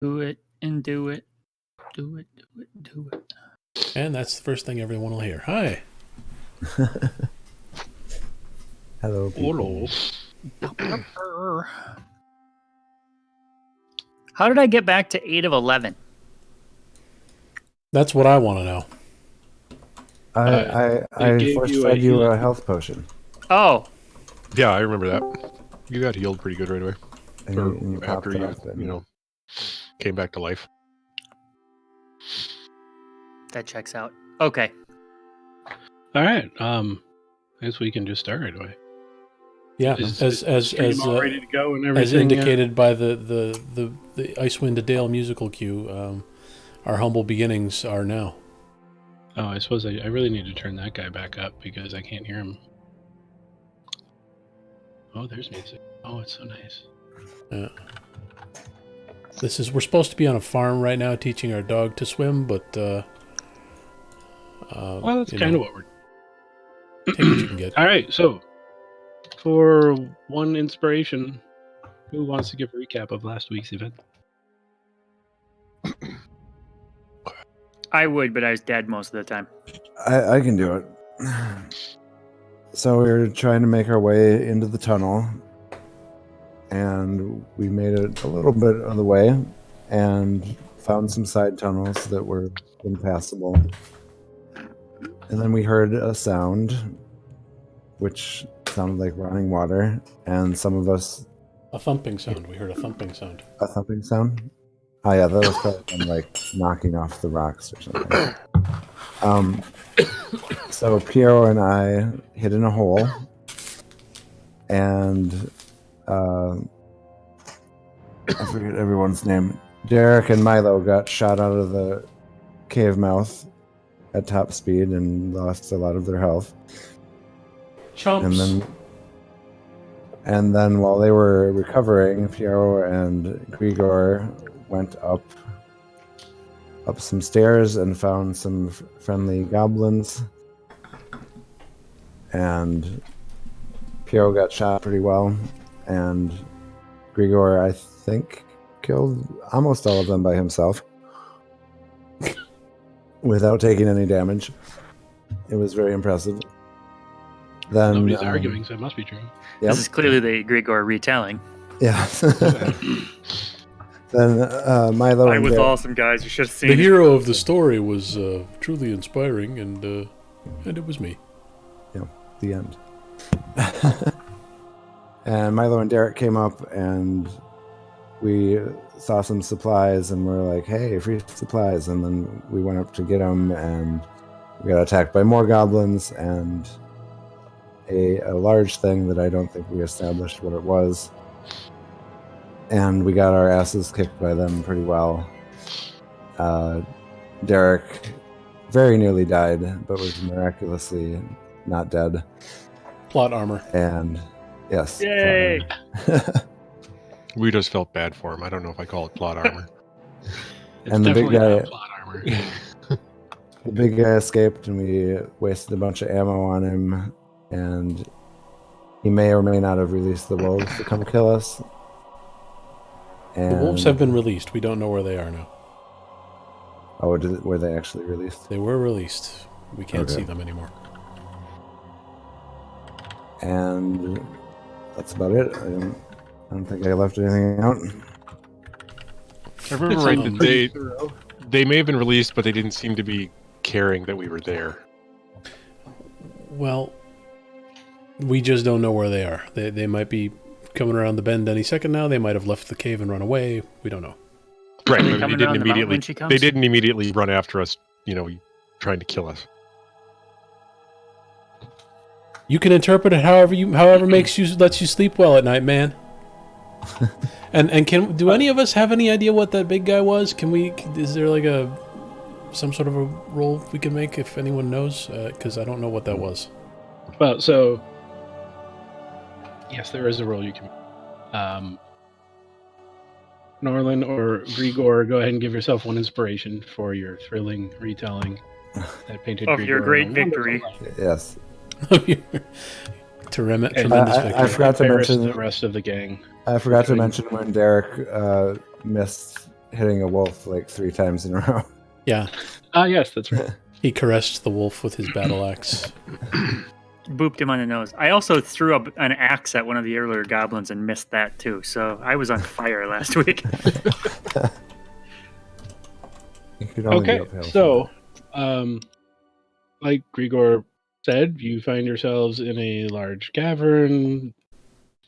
Do it and do it. Do it, do it, do it. And that's the first thing everyone will hear. Hi. Hello, people. Hello. How did I get back to 8 of 11? That's what I want to know. I first fed you a health potion. Oh. Yeah, I remember that. You got healed pretty good right away. And you after popped up you came back to life. That checks out. Okay. All right. I guess we can just start right away. Yeah, Is as all ready to go and everything, as indicated by the Icewind Dale musical cue, our humble beginnings are now. Oh, I suppose I really need to turn that guy back up because I can't hear him. Oh, there's music. Oh, it's so nice. We're supposed to be on a farm right now teaching our dog to swim, but well, that's kind of what we're take what you can get. All right, so for one inspiration, who wants to give a recap of last week's event? I would, but I was dead most of the time. I can do it. So we were trying to make our way into the tunnel, and we made it a little bit of the way, and found some side tunnels that were impassable. And then we heard a sound, which sounded like running water, and some of us... A thumping sound. We heard a thumping sound. A thumping sound? Oh yeah, that was probably them, like knocking off the rocks or something. So Piero and I hid in a hole, and I forget everyone's name. Derek and Milo got shot out of the cave mouth at top speed and lost a lot of their health. Chumps. And then while they were recovering, Piero and Grigor went up some stairs and found some friendly goblins. And Piero got shot pretty well, and Grigor, I think, killed almost all of them by himself without taking any damage. It was very impressive. Then Nobody's arguing, so it must be true. Yep. This is clearly the Grigor retelling. Yeah. Then Milo. I was awesome, guys. You should have seen the hero of the story was truly inspiring, and it was me. Yeah, the end. And Milo and Derek came up, and we saw some supplies, and we're like, "Hey, free supplies!" And then we went up to get them, and we got attacked by more goblins and a large thing that I don't think we established what it was. And we got our asses kicked by them pretty well. Derek very nearly died, but was miraculously not dead. Plot armor. And yes. Yay! We just felt bad for him. I don't know if I call it plot armor. It's And the big definitely guy- not plot armor. The big guy escaped, and we wasted a bunch of ammo on him, and he may or may not have released the wolves to come kill us. And The wolves have been released. We don't know where they are now. Oh, were they actually released? They were released. We can't see them anymore. And that's about it. I don't think I left anything out. I remember right that they may have been released, but they didn't seem to be caring that we were there. Well, we just don't know where they are. They might be coming around the bend any second now. They might have left the cave and run away. We don't know. Right. They They coming didn't around the mountain immediately. when she comes? They didn't immediately run after us. Trying to kill us. You can interpret it however lets you sleep well at night, man. and do any of us have any idea what that big guy was? Is there like some sort of a roll we can make if anyone knows? Because I don't know what that was. Well, so yes, there is a role you can. Norlin or Grigor, go ahead and give yourself one inspiration for your thrilling retelling that painted Of Grigor your great in a wonderful victory. light. Yes. Tremendous I victory. forgot to Embarrass mention the rest of the gang. I forgot to mention when Derek missed hitting a wolf like 3 times in a row. Yeah, Yes, that's right. he caressed the wolf with his battle axe. Booped him on the nose. I also threw up an axe at one of the earlier goblins and missed that too. So I was on fire last week. You could only Okay, be uphill. so, like Grigor said, you find yourselves in a large cavern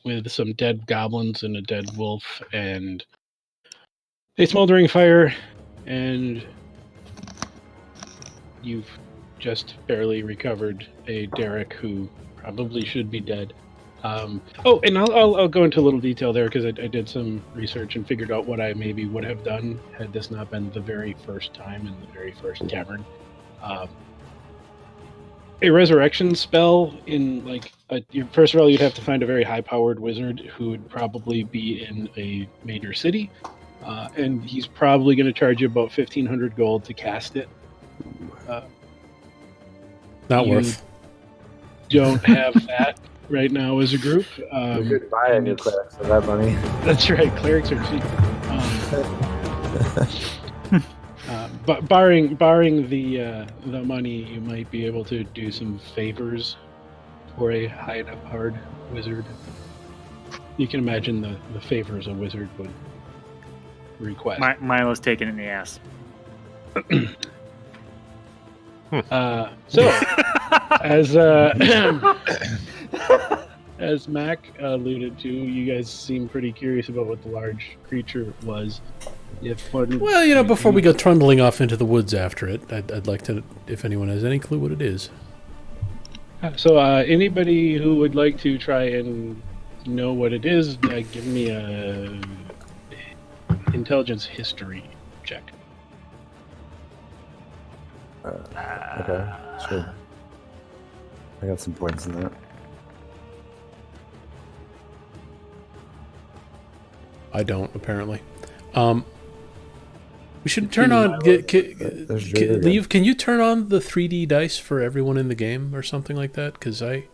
with some dead goblins and a dead wolf and a smoldering fire, and you've just barely recovered a Derek who probably should be dead. And I'll go into a little detail there because I did some research and figured out what I maybe would have done had this not been the very first time in the very first cavern. A resurrection spell in first of all, you'd have to find a very high-powered wizard who would probably be in a major city, and he's probably going to charge you about 1,500 gold to cast it. Not You worth. Don't have that right now as a group. You could buy a new cleric for that money. That's right. Clerics are cheap. But barring the money, you might be able to do some favors for a high-powered wizard. You can imagine the favors a wizard would request. Milo's taking it in the ass. So, as Mac alluded to, you guys seem pretty curious about what the large creature was. Well, before we go trundling off into the woods after it, I'd like to, if anyone has any clue what it is. So, anybody who would like to try and know what it is, give me a intelligence history check. Okay, sure. I got some points in that. I don't, apparently. We should turn on. Leave. Can you turn on the 3D dice for everyone in the game or something like that? Because I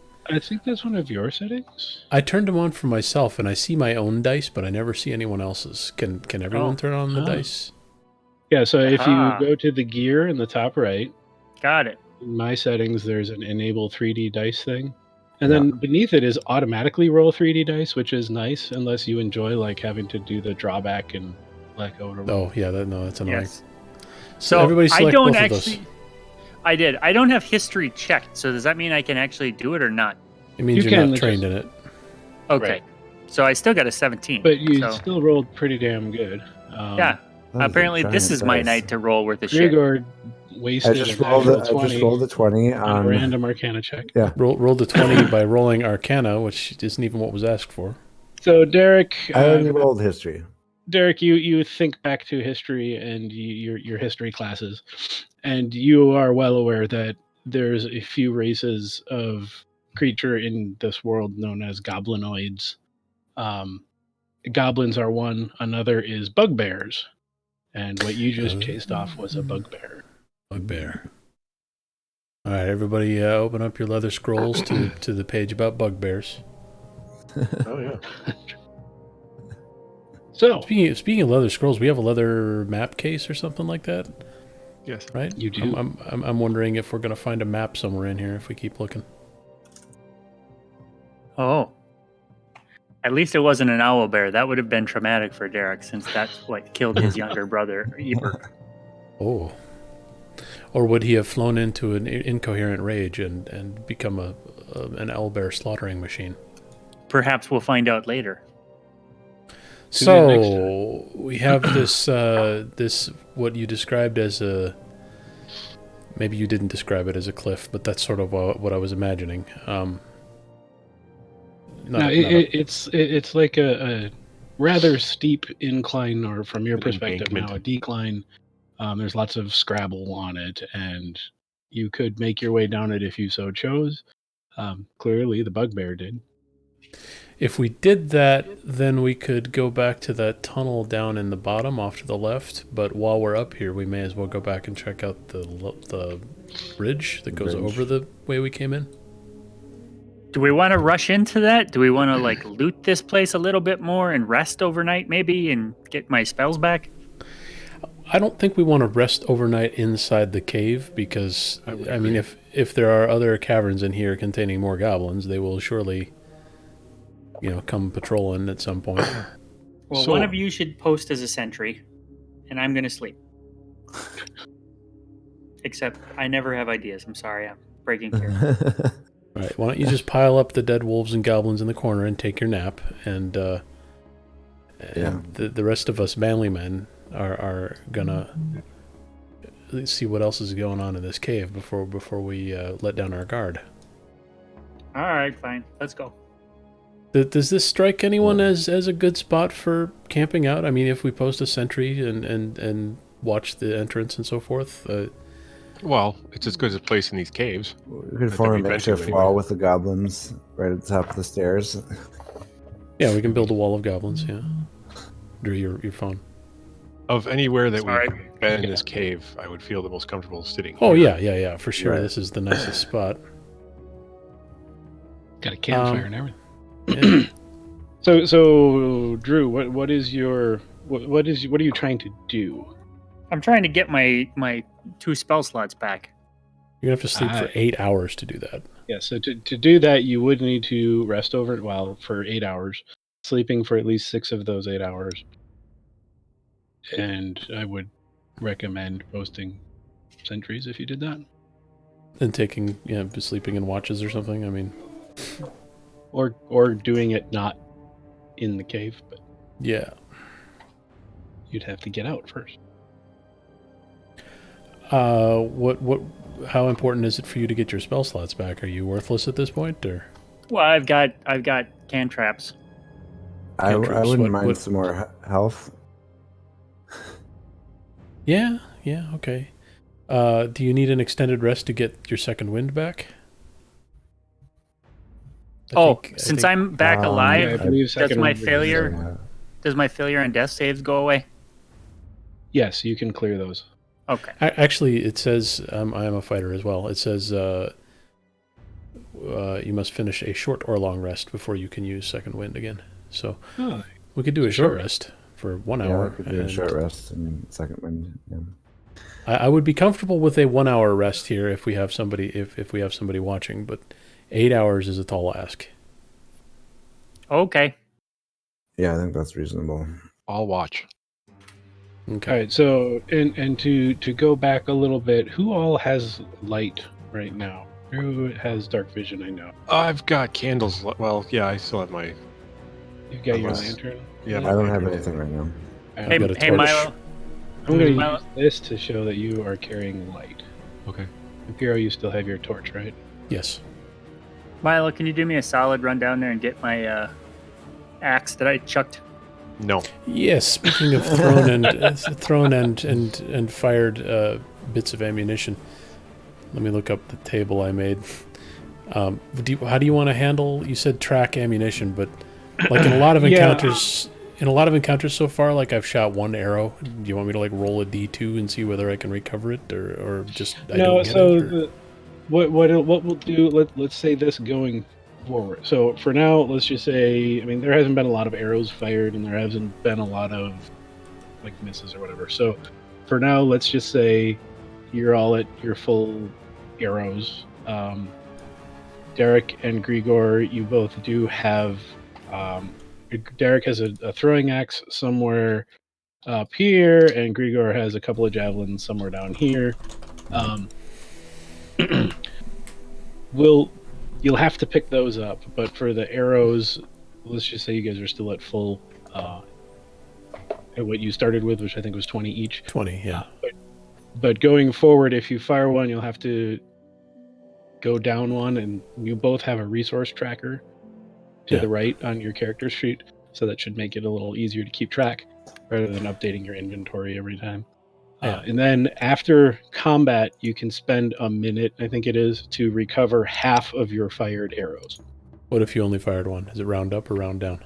think that's one of your settings. I turned them on for myself, and I see my own dice, but I never see anyone else's. Can everyone turn on the dice? Yeah. So if you go to the gear in the top right, got it. In my settings, there's an enable 3D dice thing. And then beneath it is automatically roll 3D dice, which is nice, unless you enjoy having to do the drawback and let go to roll. Oh yeah, that's annoying. Yes. So everybody select I don't both actually. Of those. I did. I don't have history checked. So does that mean I can actually do it or not? It means you're not trained in it. Okay. Right. So I still got a 17. But you still rolled pretty damn good. Yeah. Apparently, this is my night to roll with the shit. Grigor wasted I just rolled a 20 on a random Arcana check. Yeah. Rolled a 20 by rolling Arcana, which isn't even what was asked for. So Derek, I only rolled history. Derek, you think back to history and your history classes, and you are well aware that there's a few races of creature in this world known as goblinoids. Goblins are one. Another is bugbears, and what you just chased off was a bugbear. Bugbear. All right, everybody, open up your leather scrolls to the page about bugbears. Oh yeah. So speaking of leather scrolls, we have a leather map case or something like that. Yes. Right. You do. I'm wondering if we're gonna find a map somewhere in here if we keep looking. Oh. At least it wasn't an owl bear. That would have been traumatic for Derek, since that's what killed his younger brother, Eber. Oh. Or would he have flown into an incoherent rage and become an owlbear slaughtering machine? Perhaps we'll find out later. So we have this this what you described as a, maybe you didn't describe it as a cliff, but that's sort of what I was imagining. It's like a rather steep incline, or from your perspective now, a decline. There's lots of Scrabble on it, and you could make your way down it if you so chose. Clearly, the bugbear did. If we did that, then we could go back to that tunnel down in the bottom off to the left. But while we're up here, we may as well go back and check out the bridge that goes over the way we came in. Do we want to rush into that? Do we want to loot this place a little bit more and rest overnight maybe and get my spells back? I don't think we want to rest overnight inside the cave because, I mean, if there are other caverns in here containing more goblins, they will surely, come patrolling at some point. Well, So- one of you should post as a sentry, and I'm going to sleep. Except I never have ideas. I'm sorry. I'm breaking character. All right, why don't you just pile up the dead wolves and goblins in the corner and take your nap, and the rest of us manly men are gonna see what else is going on in this cave before we let down our guard. All right, fine. Let's go. Does this strike anyone as a good spot for camping out? I mean, if we post a sentry and watch the entrance and so forth. Well, it's as good as a place in these caves. We could That form a we've been to makeshift anyway. wall with the goblins right at the top of the stairs. Yeah, we can build a wall of goblins. Yeah, Drew, your phone. Of anywhere that Sorry. we've been in this cave, I would feel the most comfortable sitting Oh here. yeah, for sure. Right. This is the nicest spot. Got a campfire and everything. Yeah. So Drew, what are you trying to do? I'm trying to get my 2 spell slots back. You're gonna have to sleep for 8 hours to do that. Yeah, so to do that, you would need to rest for 8 hours, sleeping for at least 6 of those 8 hours. And I would recommend posting sentries if you did that. And taking, sleeping in watches or something. I mean, Or doing it not in the cave, but yeah. you'd have to get out first. How important is it for you to get your spell slots back? Are you worthless at this point, or? Well, I've got cantraps. I Cantrips, wouldn't what- mind some more health. Yeah, okay. Do you need an extended rest to get your second wind back? I Since think- I'm back I alive, believe does second my one would be failure Yeah. does my failure and death saves go away? Yes, you can clear those. Okay. Actually, it says I am a fighter as well. It says you must finish a short or long rest before you can use second wind again. So Oh, we could do a short Short. rest for 1 Yeah, hour. we could do a and short rest and second wind. Yeah. I would be comfortable with a 1 hour rest here if we have somebody if we have somebody watching, but 8 hours is a tall ask. Okay. Yeah, I think that's reasonable. I'll watch. Okay. all right. So and to go back a little bit, who all has light right now? Who has dark vision? I know I've got candles. Well, yeah, I still have my. you've got your Unless- lantern. Yeah, I don't have anything right now. I've got a Hey, torch. Milo. I'm going to Milo- use this to show that you are carrying light. Okay. Impero, you still have your torch, right? Yes. Milo, can you do me a solid run down there and get my axe that I chucked? No. Yes. Speaking of thrown and fired bits of ammunition, let me look up the table I made. How do you want to handle? You said track ammunition, but like in a lot of Yeah. encounters so far, like I've shot 1 arrow. Do you want me to like roll a d2 and see whether I can recover it, or just I No. don't get So it? Or- what we'll do? Let's say this going forward. So for now, let's just say, I mean, there hasn't been a lot of arrows fired, and there hasn't been a lot of like misses or whatever. So for now, let's just say you're all at your full arrows. Derek and Grigor, you both do have. Derek has a throwing axe somewhere up here, and Grigor has a couple of javelins somewhere down here. You'll have to pick those up, but for the arrows, let's just say you guys are still at full. At what you started with, which I think was 20 each. 20, yeah. But going forward, if you fire one, you'll have to go down one, and you both have a resource tracker to Yeah. the right on your character sheet, so that should make it a little easier to keep track rather than updating your inventory every time. Yeah. And then after combat, you can spend a minute, I think it is, to recover half of your fired arrows. What if you only fired 1? Is it round up or round down?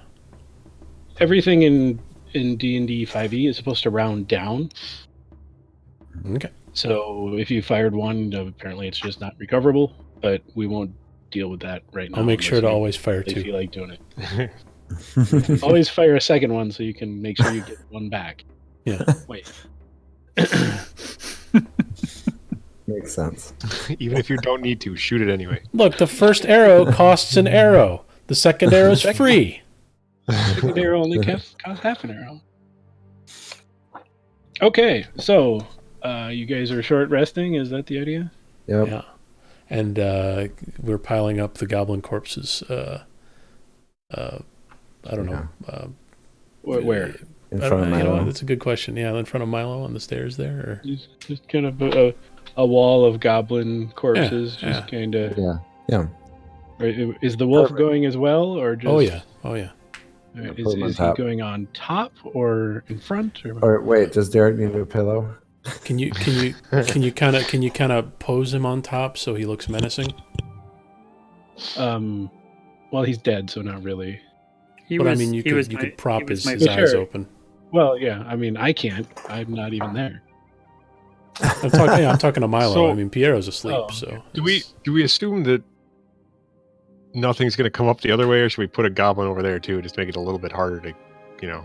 Everything in D&D 5e is supposed to round down. Okay. So if you fired 1, apparently it's just not recoverable, but we won't deal with that right now. I'll make sure to unless always fire you 2. feel like doing it. Always fire a second one so you can make sure you get one back. Yeah. Wait. Makes sense. Even if you don't need to, shoot it anyway. Look, the first arrow costs an arrow. The second arrow is free. Second arrow only costs half an arrow. Okay, so you guys are short resting. Is that the idea? Yep. Yeah. And we're piling up the goblin corpses. I don't know. Where? In front of you know Milo. what? That's a good question. Yeah, in front of Milo on the stairs there. Or... Just kind of a wall of goblin corpses. Yeah, just kind of. Yeah. Is the wolf going as well, or just? Oh yeah. Right, Put him on is he top. going on top or in front? Or wait, does Derek need a pillow? Can you kind of pose him on top so he looks menacing? Well, he's dead, so not really. But I mean, you could prop his eyes Sure. open. Well, yeah. I mean, I can't. I'm not even there. I'm talking to Milo. So- I mean, Piero's asleep, Oh, so Do we assume that nothing's going to come up the other way, or should we put a goblin over there too, just to make it a little bit harder to,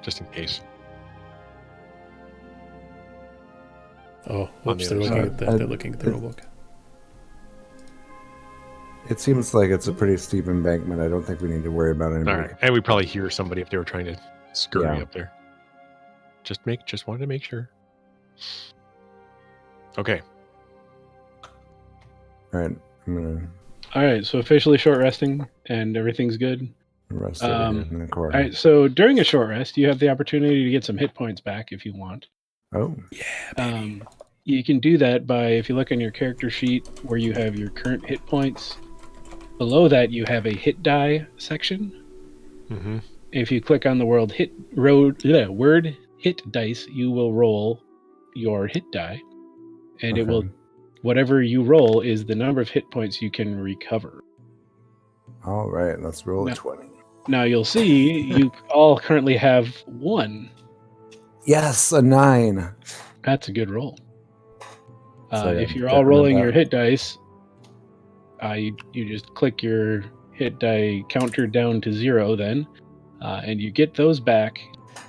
just in case? Oh, On whoops! the They're other looking side. at that. They're looking at the rulebook. It seems like it's a pretty steep embankment. I don't think we need to worry about All anybody. right, and we probably hear somebody if they were trying to scurry Yeah. up there. Just wanted to make sure. Okay. All right, I'm gonna All right. So officially short resting, and everything's good. rest over here in the corner. All right. So during a short rest, you have the opportunity to get some hit points back if you want. Oh, You can do that by, if you look on your character sheet where you have your current hit points. Below that, you have a hit die section. Mm-hmm. If you click on the word hit dice, you will roll your hit die, and it will, Okay. whatever you roll is the number of hit points you can recover. all right. Let's roll a No. 20. Now you'll see you all currently have 1. Yes, a 9. That's a good roll. So, if yeah, you're all definitely rolling that. your hit dice, you just click your hit die counter down to 0 then, and you get those back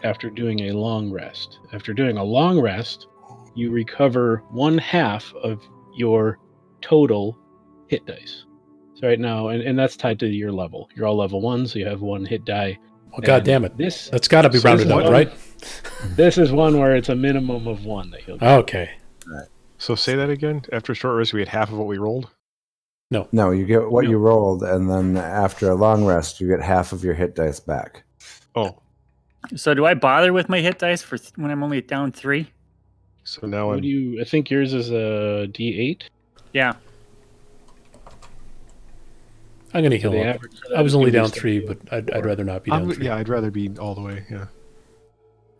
after doing a long rest. After doing a long rest, you recover 1/2 of your total hit dice. So right now, and that's tied to your level. You're all level 1, so you have 1 hit die. Well, God And damn it! This That's got to be So rounded this is up, one- right? this is one where it's a minimum of 1 that you'll get. Okay. So say that again. After a short rest, we had half of what we rolled. No, you get what No. you rolled, and then after a long rest, you get half of your hit dice back. Oh, So do I bother with my hit dice for when I'm only down 3? so now What I'm. do you? I think yours is a D8. Yeah. I'm gonna So heal the up. average for that I was is only gonna be down 3, 74. but I'd rather not be down 3. Yeah, I'd rather be all the way. Yeah.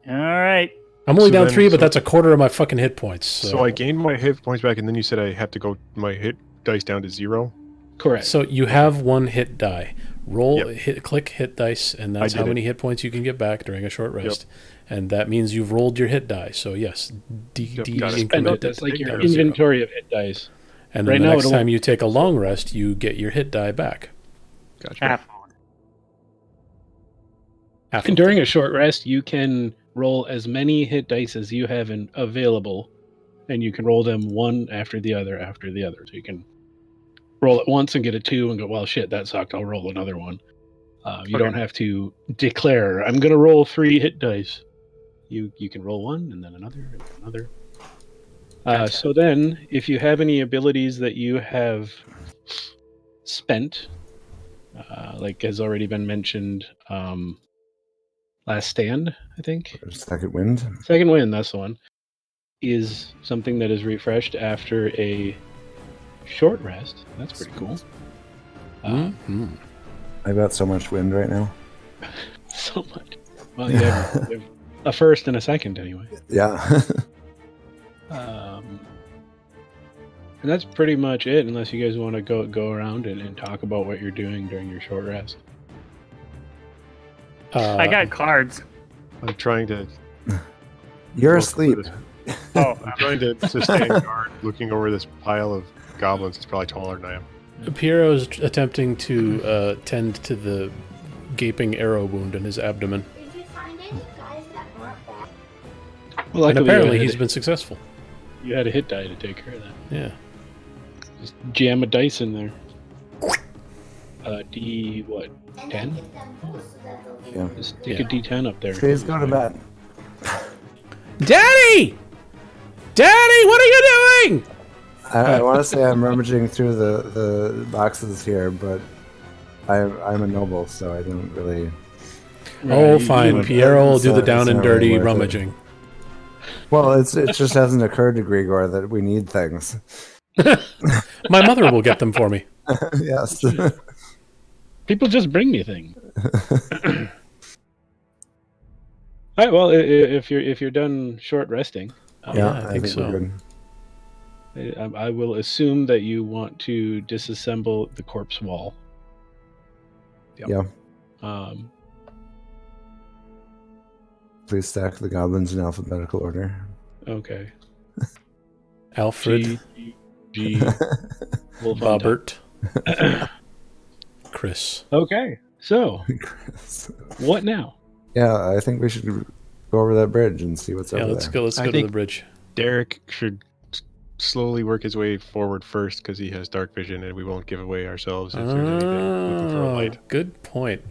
All right. I'm only So down then- 3, but so- that's a quarter of my fucking hit points. So I gained my hit points back, and then you said I have to go my hit dice down to 0. Correct. So you have 1 hit die. Roll, Yep. click hit dice, and that's I how did many hit points you can get back during a short rest. And that means you've rolled your hit die. So yes, Got it. increment And it that's like your down to 0. inventory of hit dice. And then Right the now next it'll- time you take a long rest, you get your hit die back. Gotcha. Half. Half And of during a short rest, you can roll as many hit dice as you have available, and you can roll them one after the other after the other. So you can roll it once and get a 2 and go, well, shit, that sucked. I'll roll another one. You Okay. don't have to declare, I'm going to roll 3 hit dice. You can roll 1 and then another and another. So then, if you have any abilities that you have spent, like has already been mentioned, Last Stand, I think. Second wind. Second Wind, that's the one, is something that is refreshed after a short rest. That's pretty cool. Mhm. I got so much wind right now. So much. Well, you have a first and a second, anyway. Yeah. And that's pretty much it, unless you guys want to go around and talk about what you're doing during your short rest. I got cards. I'm trying to. You're look asleep. over this- Oh, I'm trying to sustain guard, looking over this pile of goblins. It's probably taller than I am. Piero's attempting to tend to the gaping arrow wound in his abdomen. Did you find any guys that weren't bad? Well, And luckily apparently you he's had, been successful. you had a hit die to take care of that. Yeah. Just jam a dice in there. D what? 10? Yeah. Just stick Yeah. a D10 up there. Please go to bed. Daddy! Daddy, what are you doing? I want to say I'm rummaging through the boxes here, but I'm a noble, so I don't really. Oh, you- fine. you- Piero will do the It's down and not really dirty worth it. rummaging. Well, it just hasn't occurred to Grigor that we need things. My mother will get them for me. Yes. People just bring me things. All right. Well, if you're done short resting, Yeah, I think so. we're good. I will assume that you want to disassemble the corpse wall. Yeah. Um, Please stack the goblins in alphabetical order. okay. Alfred, G. Wolf on top. Bobbert, Chris. Okay. So, what now? Yeah, I think we should go over that bridge and see what's Yeah, over let's there. go. Let's I go to the think- bridge. Derek should slowly work his way forward first because he has dark vision, and we won't give away ourselves if there's anything looking for a light. Good point.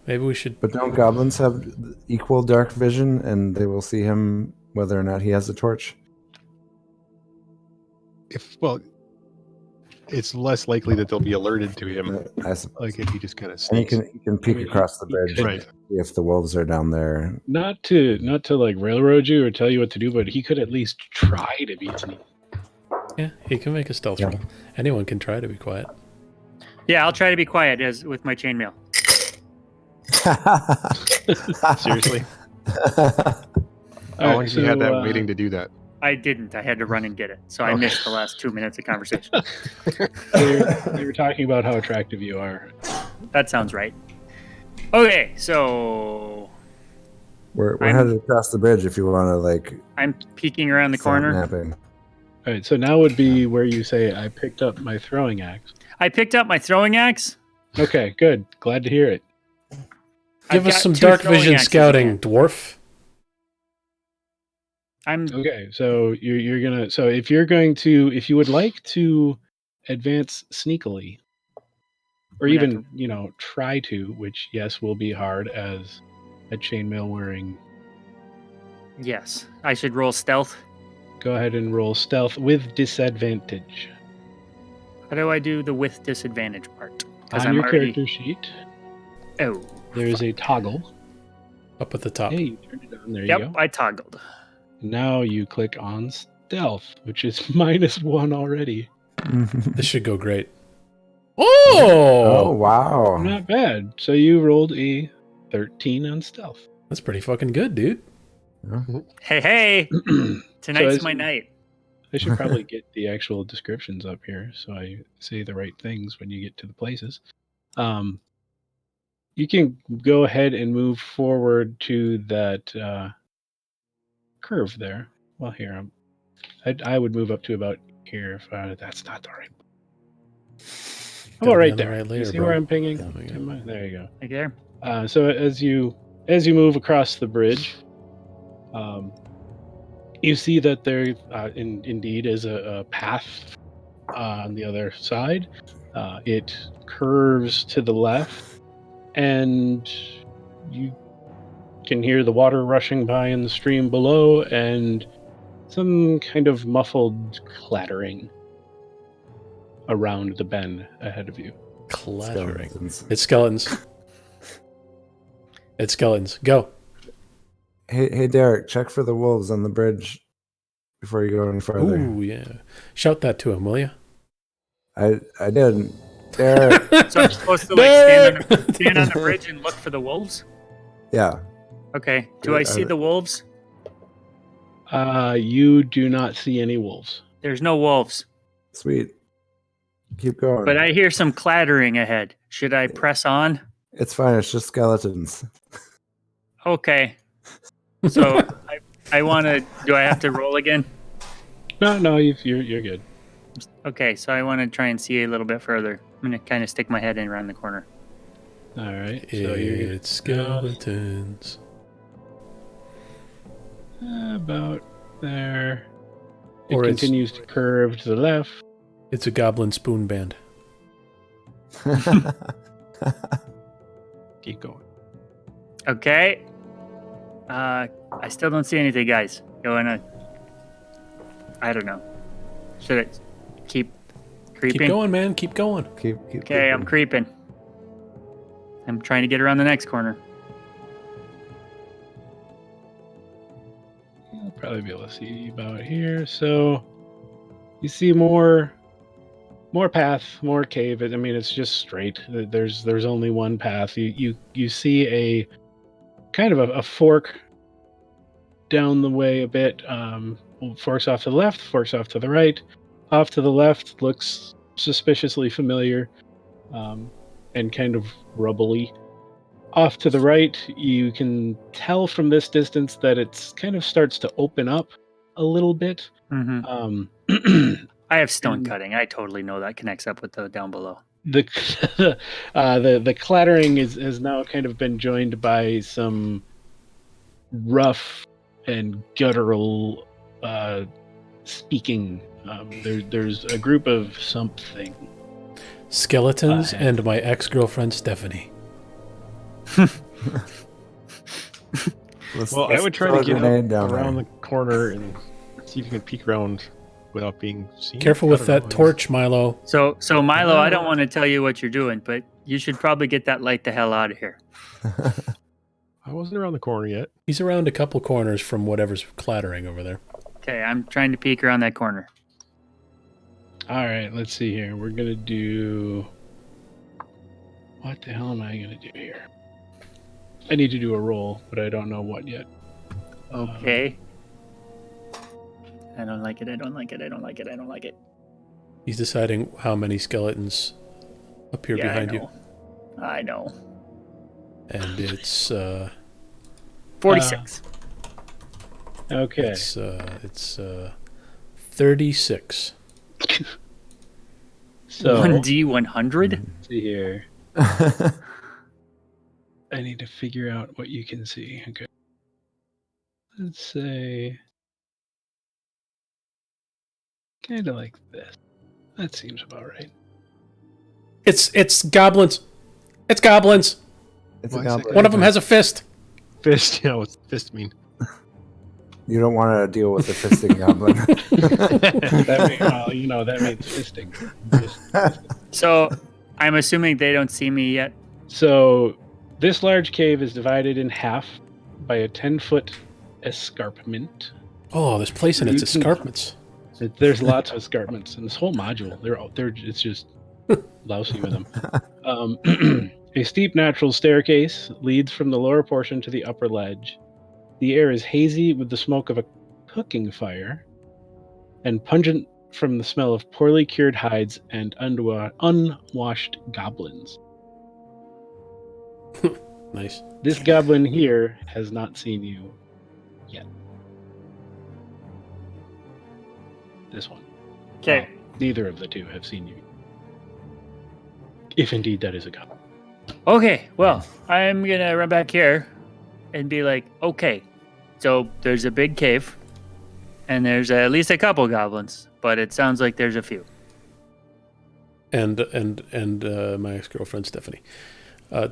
Maybe we should. But don't goblins have equal dark vision, and they will see him whether or not he has a torch? It's less likely that they'll be alerted to him. I suppose. Like if he just kind of And he sneaks. can peek I mean, across the he bridge, could- Right. see if the wolves are down there. Not to like railroad you or tell you what to do, but he could at least try to be sneaky. Yeah, he can make a stealth Yeah. roll. Anyone can try to be quiet. Yeah, I'll try to be quiet as with my chainmail. Seriously? All How long right, have you had that so, waiting to do that? I didn't. I had to run and get it, so I Okay. missed the last 2 minutes of conversation. They were talking about how attractive you are. That sounds right. Okay, so We're I'm- headed across the bridge if you want to like I'm peeking around the stop corner. napping. All right, so now would be where you say, I picked up my throwing axe. I picked up my throwing axe. Okay, good. Glad to hear it. Give I've us got some 2 dark throwing vision axes scouting, again. dwarf. I'm Okay, so you're gonna. So if you would like to advance sneakily, or I'm gonna even try to, which yes will be hard as a chainmail wearing. yes. I should roll stealth. Go ahead and roll stealth with disadvantage How do I do the with disadvantage part? Because on I'm your already. character sheet. Oh. There is a toggle. Up at the top. Hey, you turned it on. There Yep, you go. I toggled. Now you click on stealth, which is -1 already. This should go great. Oh Oh! wow! Not bad. So you rolled a 13 on stealth. That's pretty fucking good, dude. Hey, hey! Tonight's as my you- night. I should probably get the actual descriptions up here so I say the right things when you get to the places. You can go ahead and move forward to that curve there. Well, here I would move up to about here. That's not the right. How Gotta about be right on the there? right You layer, see bro. where I'm pinging? There we go. There you go. Like there. So as you move across the bridge, you see that there indeed is a path on the other side. It curves to the left, and you can hear the water rushing by in the stream below, and some kind of muffled clattering around the bend ahead of you. Clattering. Skeletons. It's skeletons. It's skeletons. Go. Hey, Derek, check for the wolves on the bridge before you go any further. Ooh, yeah. Shout that to him, will you? I did. Derek, So I'm supposed to like stand on the bridge and look for the wolves? yeah. Okay. Do I see the wolves? You do not see any wolves. There's no wolves. Sweet. Keep going. But I hear some clattering ahead. Should I press on? It's fine. It's just skeletons. Okay. So I want to. Do I have to roll again? No, you're good. Okay, so I want to try and see a little bit further. I'm gonna kind of stick my head in around the corner. All right. So you're It's skeletons. About there. It Or continues to curve to the left. It's a goblin spoon band. Keep going. Okay. I still don't see anything, guys. Going on. I don't know. Should it keep creeping? Keep going, man. Keep going. keep Okay, I'm creeping. I'm trying to get around the next corner. You'll probably be able to see about here. So you see more path, more cave. I mean, it's just straight. There's only one path. You see a kind of a fork down the way a bit. Forks off to the left, forks off to the right. Off to the left looks suspiciously familiar, and kind of rubbly. Off to the right, you can tell from this distance that it's kind of starts to open up a little bit. Mm-hmm. I have stone cutting. I totally know that connects up with the down below. The the clattering has now kind of been joined by some rough and guttural speaking. There's a group of something. Skeletons and my ex-girlfriend Stephanie. Well, I would try to get down around there. the corner and see if you can peek around without being seen. Careful with that torch, Milo. So Milo, I don't want to tell you what you're doing, but you should probably get that light the hell out of here. I wasn't around the corner yet. He's around a couple corners from whatever's clattering over there. Okay, I'm trying to peek around that corner. All right, let's see here. We're gonna do. What the hell am I gonna do here? I need to do a roll, but I don't know what yet. Okay. I don't like it. I don't like it. I don't like it. I don't like it. He's deciding how many skeletons appear behind you. I know. And it's 46. Okay. It's 36. So 1D 100? let's see here. I need to figure out what you can see. Okay. Let's say kind of like this. That seems about right. It's goblins. It's goblins. It's Why a is it goblin. One of them has a fist. Fist, what's fist mean? You don't want to deal with the fisting goblin. That means fisting. So I'm assuming they don't see me yet. So this large cave is divided in half by a 10-foot escarpment. Oh, there's place in its You can- escarpments. There's lots of escarpments in this whole module. It's just lousy with them. A steep natural staircase leads from the lower portion to the upper ledge. The air is hazy with the smoke of a cooking fire, and pungent from the smell of poorly cured hides and unwashed goblins. Nice. This goblin here has not seen you yet. This one. Okay. Neither of the two have seen you. If indeed that is a goblin. Okay, well, I'm going to run back here and be like, okay, so there's a big cave, and there's at least a couple goblins, but it sounds like there's a few. And my ex-girlfriend Stephanie.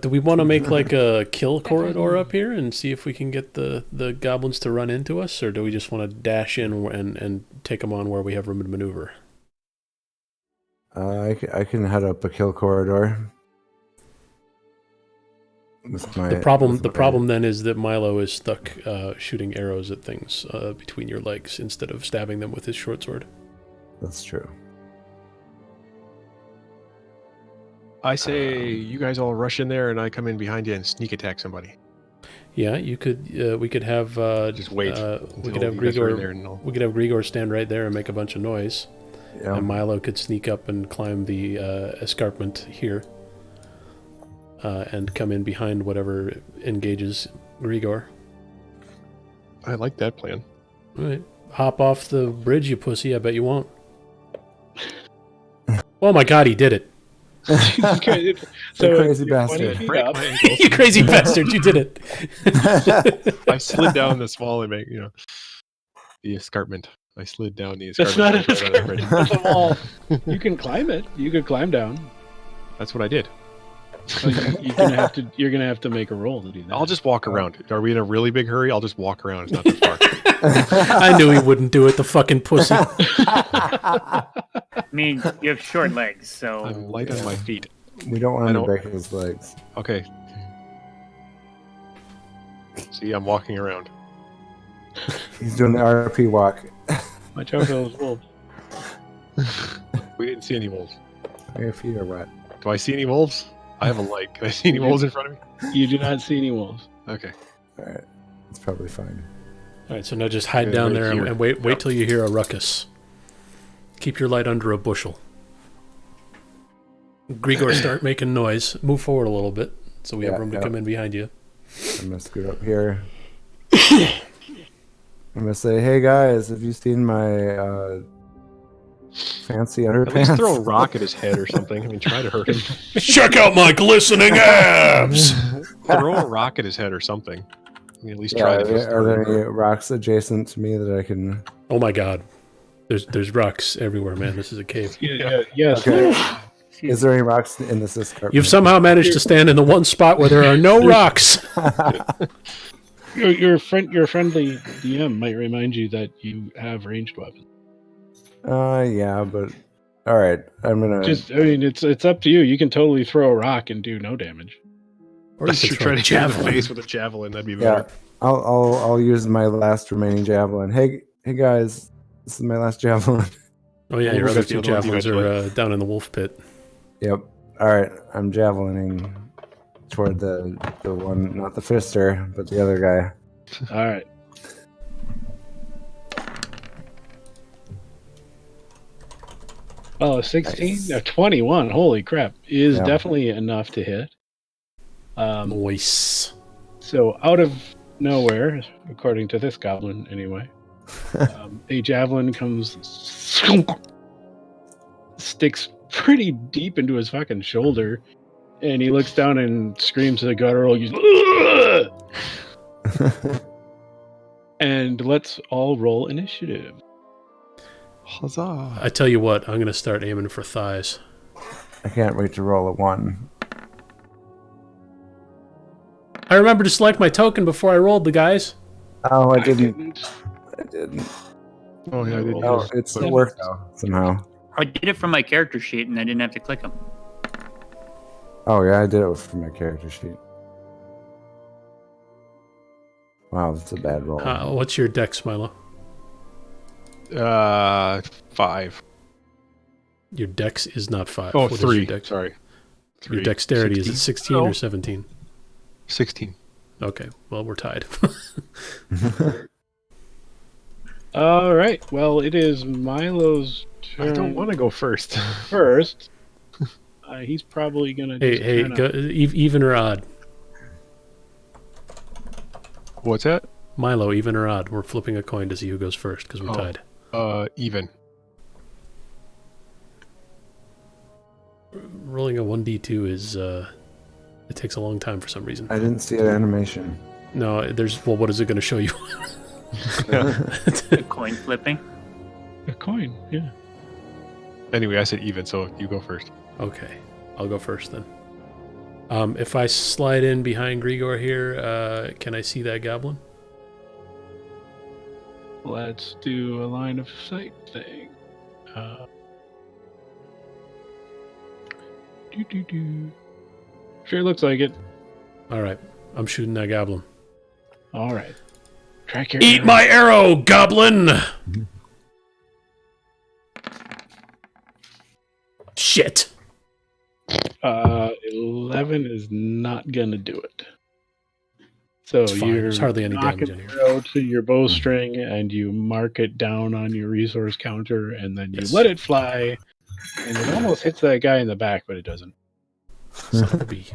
Do we want to make like a kill corridor up here and see if we can get the goblins to run into us, or do we just want to dash in and take them on where we have room to maneuver? I can head up a kill corridor. The problem then is that Milo is stuck shooting arrows at things between your legs instead of stabbing them with his short sword. That's true. I say you guys all rush in there and I come in behind you and sneak attack somebody. Yeah, you could. We could have Just wait. we could have Grigor stand right there and make a bunch of noise, Yeah. and Milo could sneak up and climb the escarpment here, and come in behind whatever engages Grigor. I like that plan. All right, hop off the bridge, you pussy. I bet you won't. Oh my God, he did it! Okay, The crazy you're 20 bastard. feet Break up. my ankles. You crazy bastard! You did it. I slid down the small and make the escarpment. I slid down the That's escarpment. not an right on the bridge. That's a wall. You can climb it. You could climb down. That's what I did. But you're gonna have to make a roll to do that. I'll just walk around. Are we in a really big hurry? I'll just walk around. It's not too far. I knew he wouldn't do it, the fucking pussy. I mean, you have short legs, so I'm light on my feet. We don't want I him to don't- break his legs. Okay. See, I'm walking around. He's doing the RP walk. Watch out for those wolves. We didn't see any wolves. Your feet are wet. Do I see any wolves? I have a light. Can I see any wolves in front of me? You do not see any wolves. Okay. All right, it's probably fine. All right, so now just hide Yeah, down right there here. and wait Yep. till you hear a ruckus. Keep your light under a bushel. Grigor, start making noise. Move forward a little bit so we have Yeah, room to yeah. come in behind you. I'm gonna scoot up here. I'm gonna say, "Hey guys, have you seen my fancy At underpants?" least throw a rock at his head or something. I mean, try to hurt him. Check out my glistening abs! Throw a rock at his head or something. I mean, at least Yeah, try are to. there any rocks adjacent to me that I can? Oh my god. There's rocks everywhere, man. This is a cave. Yes. Okay. Is there any rocks in this escarpment? You've somehow managed to stand in the one spot where there are no rocks. Your friendly DM might remind you that you have ranged weapons. Yeah, but all right. I'm gonna. It's up to you. You can totally throw a rock and do no damage. Or you Unless could you're throw trying a to hit him in the javelin. face with a javelin, that'd be Yeah, better. I'll use my last remaining javelin. Hey guys, this is my last javelin. Oh yeah, We'll your get other the two other ones javelins eventually. are down in the wolf pit. Yep. All right, I'm javelining toward the one, not the fister, but the other guy. All right. Oh, 16? Nice. 21. Holy crap. Is Yeah. definitely enough to hit. Nice. So out of nowhere, according to this goblin anyway, a javelin comes, sticks pretty deep into his fucking shoulder, and he looks down and screams a guttural, "Ugh!" And let's all roll initiative. Huzzah! I tell you what, I'm gonna start aiming for thighs. I can't wait to roll a 1. I remember to select my token before I rolled the guys. Oh, I didn't. Oh yeah, I did. Oh, it still worked though somehow. I did it from my character sheet and I didn't have to click them. Oh yeah, I did it from my character sheet. Wow, that's a bad roll. What's your dex, Milo? 5. Your dex is not 5. Oh, What is 3. your dex? Sorry. Your 3. dexterity is it 16 No. or 17? 16. Okay, well we're tied. All right. Well, it is Milo's turn. I don't want to go first. first. He's probably gonna. Just hey, kinda- go, even or odd? What's that? Milo, even or odd? We're flipping a coin to see who goes first because we're Oh. tied. Even. Rolling a 1d2 is it takes a long time for some reason. I didn't see an animation. No, what is it going to show you? Coin flipping. a coin. Yeah. Anyway, I said even, so you go first. Okay, I'll go first then. If I slide in behind Grigor here, can I see that goblin? Let's do a line of sight thing. Sure looks like it. All right, I'm shooting that goblin. All right. Track your Eat arrow. my arrow, goblin! Shit. 11 is not gonna do it. So It's fine. you're There's hardly any knocking damage in the here. arrow to your bowstring, and you mark it down on your resource counter, and then you Yes. let it fly, and it almost hits that guy in the back, but it doesn't. Son of a bee.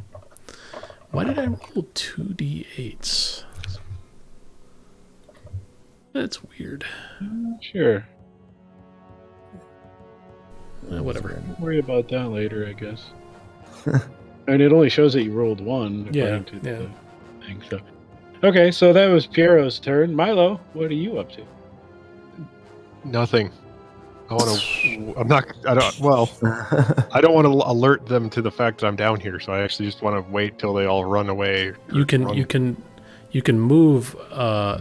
Why did I roll 2d8s? That's weird. Sure. Whatever. Don't worry about that later, I guess. And it only shows that you rolled 1 Yeah, according to yeah. the thing. So, okay, so that was Piero's turn. Milo, what are you up to? Nothing. I want to. I'm not. I don't. Well, I don't want to alert them to the fact that I'm down here. So I actually just want to wait till they all run away. You can move up,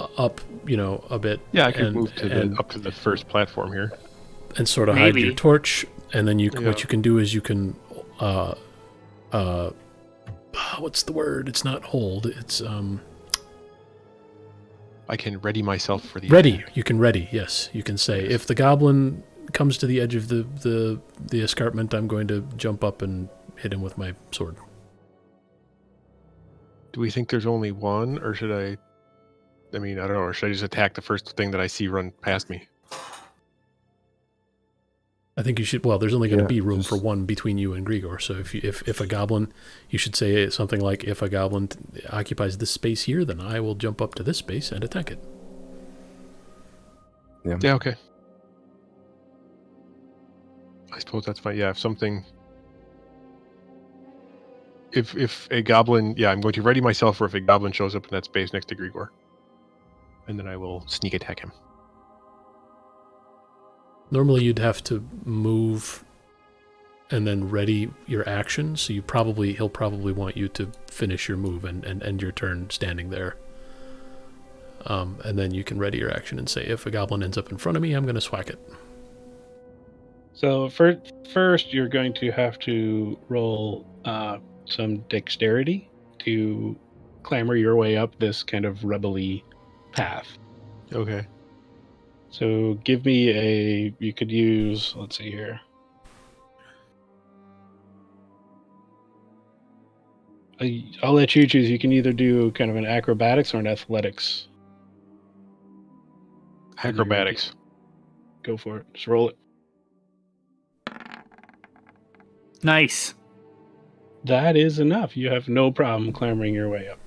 a bit. Yeah, I can move to up to the first platform here, and sort of hide your torch. And then what you can do is you can what's the word? It's not hold. It's I can ready myself for the ready. attack. You can ready. Yes, you can say if the goblin comes to the edge of the escarpment, I'm going to jump up and hit him with my sword. Do we think there's only one, or should I? I mean, I don't know. Or should I just attack the first thing that I see run past me? I think you should. Well, there's only going to be room for one between you and Grigor. So if a goblin, you should say something like, "If a goblin occupies this space here, then I will jump up to this space and attack it." Yeah. Yeah. Okay. I suppose that's fine. Yeah. If something. If a goblin, I'm going to ready myself for if a goblin shows up in that space next to Grigor, and then I will sneak attack him. Normally, you'd have to move and then ready your action. So he'll probably want you to finish your move and end your turn standing there. And then you can ready your action and say, if a goblin ends up in front of me, I'm going to swack it. So first, you're going to have to roll some dexterity to clamber your way up this kind of rebel-y path. Okay. So give me you could use, let's see here. I'll let you choose. You can either do kind of an acrobatics or an athletics. Acrobatics. Go for it. Just roll it. Nice. That is enough. You have no problem clambering your way up.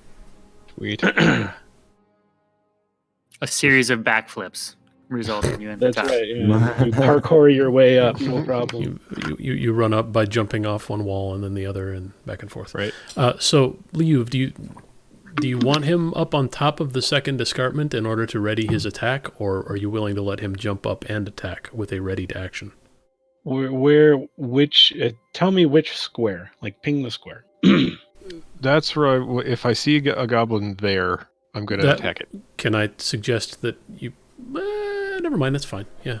Sweet. A series of backflips resulting you in the That's top. right. Yeah. You parkour your way up, no problem. You run up by jumping off one wall and then the other and back and forth. Right. So, Liu, do you want him up on top of the second escarpment in order to ready his attack, or are you willing to let him jump up and attack with a readied action? Tell me which square, like ping the square. That's where if I see a goblin there, I'm going to attack it. Can I suggest that you... never mind, that's fine. Yeah.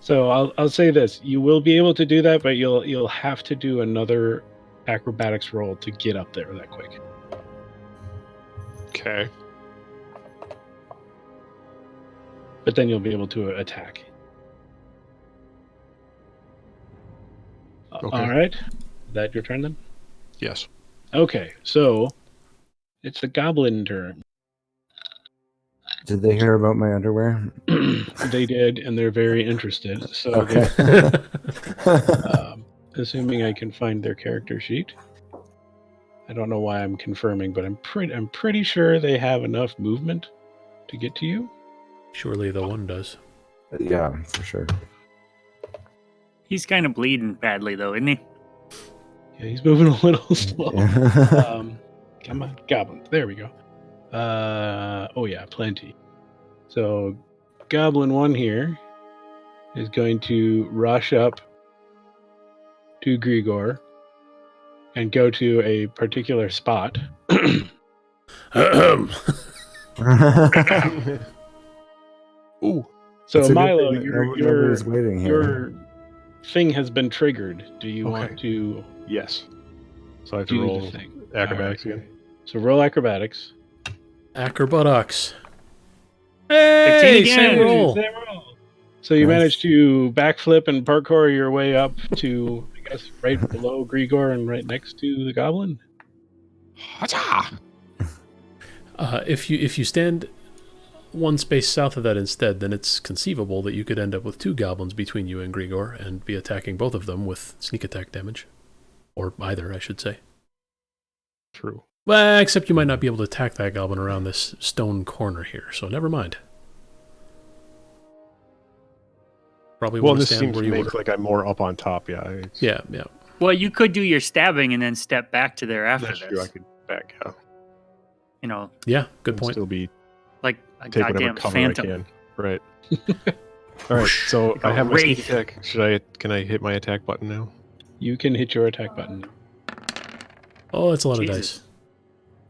So I'll say this: you will be able to do that, but you'll have to do another acrobatics roll to get up there that quick. Okay. But then you'll be able to attack. Okay. All right. Is that your turn then? Yes. Okay, so it's the goblin turn. Did they hear about my underwear? They did, and they're very interested. So, Okay. assuming I can find their character sheet, I don't know why I'm confirming, but I'm pretty sure they have enough movement to get to you. Surely the one does. Yeah, for sure. He's kind of bleeding badly, though, isn't he? Yeah, he's moving a little slow. Yeah. Come on, goblins. There we go. Oh yeah, plenty. So, Goblin 1 here is going to rush up to Grigor and go to a particular spot. Ooh. So, It's a good Milo, thing that nobody's waiting here. your thing has been triggered. Do you want to Yes. So I have to do roll the thing? acrobatics All right. again. So roll acrobatics. Acrobatics. Hey, 15 same again. roll. Same roll. So you Nice. managed to backflip and parkour your way up to, I guess, right below Grigor and right next to the goblin. If you stand one space south of that instead, then it's conceivable that you could end up with two goblins between you and Grigor and be attacking both of them with sneak attack damage. Or either, I should say. True. Well, except you might not be able to attack that goblin around this stone corner here, so never mind. Probably Well, want to this stand seems where to you make were. like I'm more up on top. Yeah. Yeah. Well, you could do your stabbing and then step back to there after That's this. true. I could back out. You know, Yeah, good And point. Still be like a take whatever goddamn cover phantom. I can. Right. All right. So Like a I have my sneak wraith. attack. Can I hit my attack button now? You can hit your attack button. Oh, that's a lot of Jesus. dice.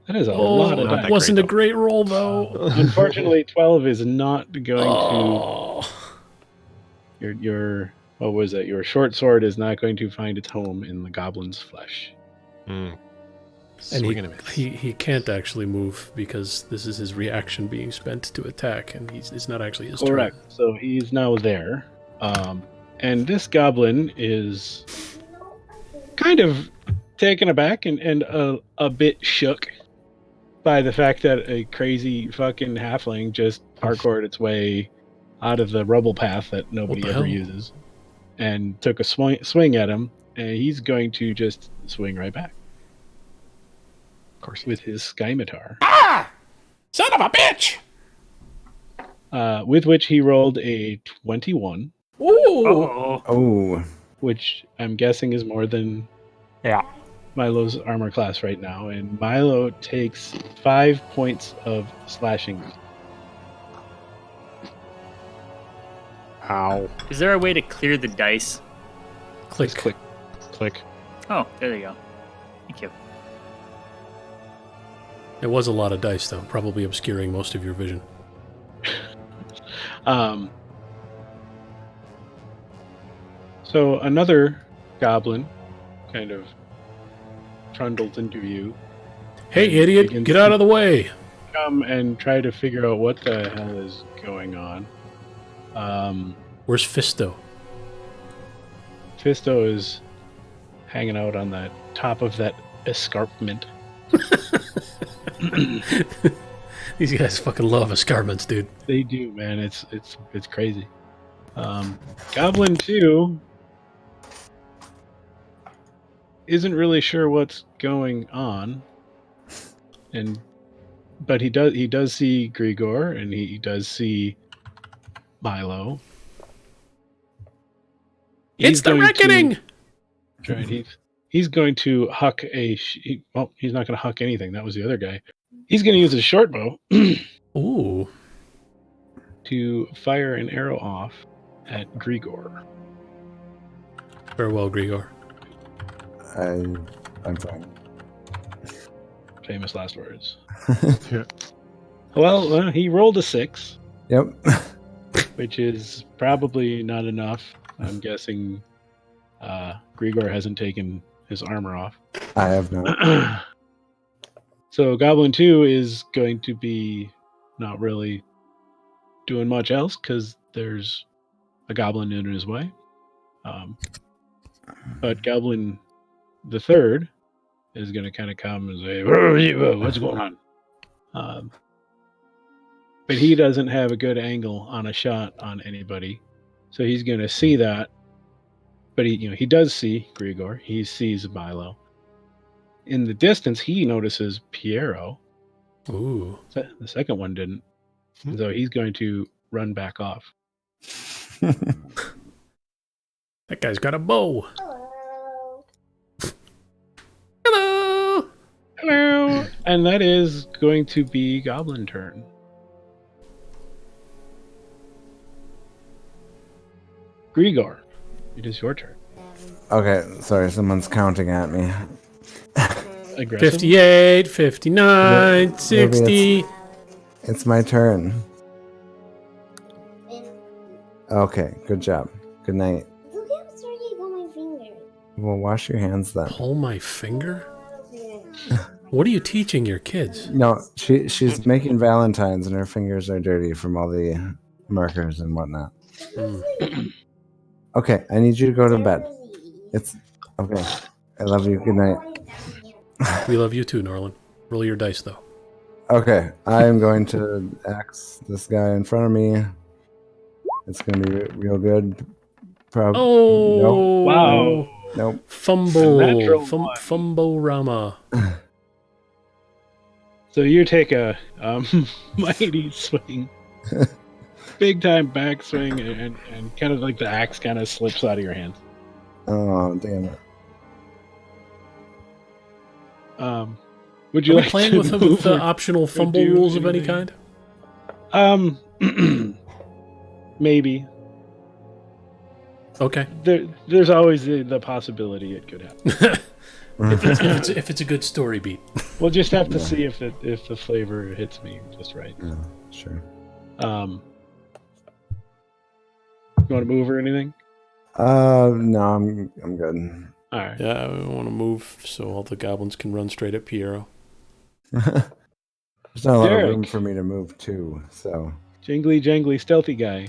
That is a Oh, lot of not dice. that wasn't a great, great roll though. Unfortunately, 12 is not going Oh. to your what was it? Your short sword is not going to find its home in the goblin's flesh. And Swing and a miss. he can't actually move because this is his reaction being spent to attack, and it's not actually his Correct. turn. So he's now there. And this goblin is kind of taken aback and a bit shook by the fact that a crazy fucking halfling just parkoured its way out of the rubble path that nobody the ever hell? uses and took a swing at him, and he's going to just swing right back Of course. with his scimitar, Son of a bitch! with which he rolled a 21, Ooh! Oh. Oh, which I'm guessing is more than Yeah. Milo's armor class right now, and Milo takes 5 points of slashing. Ow. Is there a way to clear the dice? Click. Just click. Click. Oh, there you go. Thank you. It was a lot of dice, though, probably obscuring most of your vision. So another goblin kind of trundles into view. Hey, And idiot! begins Get to out of the way! Come and try to figure out what the hell is going on. Where's Fisto? Fisto is hanging out on the top of that escarpment. These guys fucking love escarpments, dude. They do, man. It's crazy. Goblin 2 isn't really sure what's going on, but he does see Grigor, and he does see Milo. It's the reckoning! He's going to huck well, he's not going to huck anything. That was the other guy. He's going to use his short bow Ooh. to fire an arrow off at Grigor. Farewell, Grigor. I'm fine. Famous last words. Yeah. Well, he rolled a 6, Yep. which is probably not enough. I'm guessing Grigor hasn't taken his armor off. I have not. So Goblin 2 is going to be not really doing much else because there's a goblin in his way. But Goblin the third is going to kind of come and say, what's going on? But he doesn't have a good angle on a shot on anybody. So he's going to see that. But he does see Grigor. He sees Milo. In the distance, he notices Piero. Ooh. The second one didn't. So he's going to run back off. That guy's got a bow. Hello. Hello! Hello! And that is going to be Goblin turn. Grigor, it is your turn. Okay, sorry, someone's counting at me. Aggressive. 58, 59, 60. It's my turn. Okay, good job. Good night. Look how dirty on my finger. Well, wash your hands then. Pull my finger? What are you teaching your kids? No, she's making Valentines and her fingers are dirty from all the markers and whatnot. Okay, I need you to go to bed. It's okay. I love you. Good night. We love you too, Norlin. Roll your dice, though. Okay, I'm going to axe this guy in front of me. It's going to be real good. Oh! Wow. Nope. Fumble. A natural one. Fumble-rama. So you take a mighty swing. Big time backswing, and kind of like the axe kind of slips out of your hand. Oh, damn it. Would you Are we like playing to with move the or optional fumble do rules of any anything? kind? Maybe. Okay. There's always the possibility it could happen. if it's a good story beat. We'll just have to see if the flavor hits me just right. Yeah, sure. You want to move or anything? No, I'm good. All right. Yeah, I want to move so all the goblins can run straight at Piero. There's not a lot of Derek. room for me to move too, so Jingly jangly stealthy guy.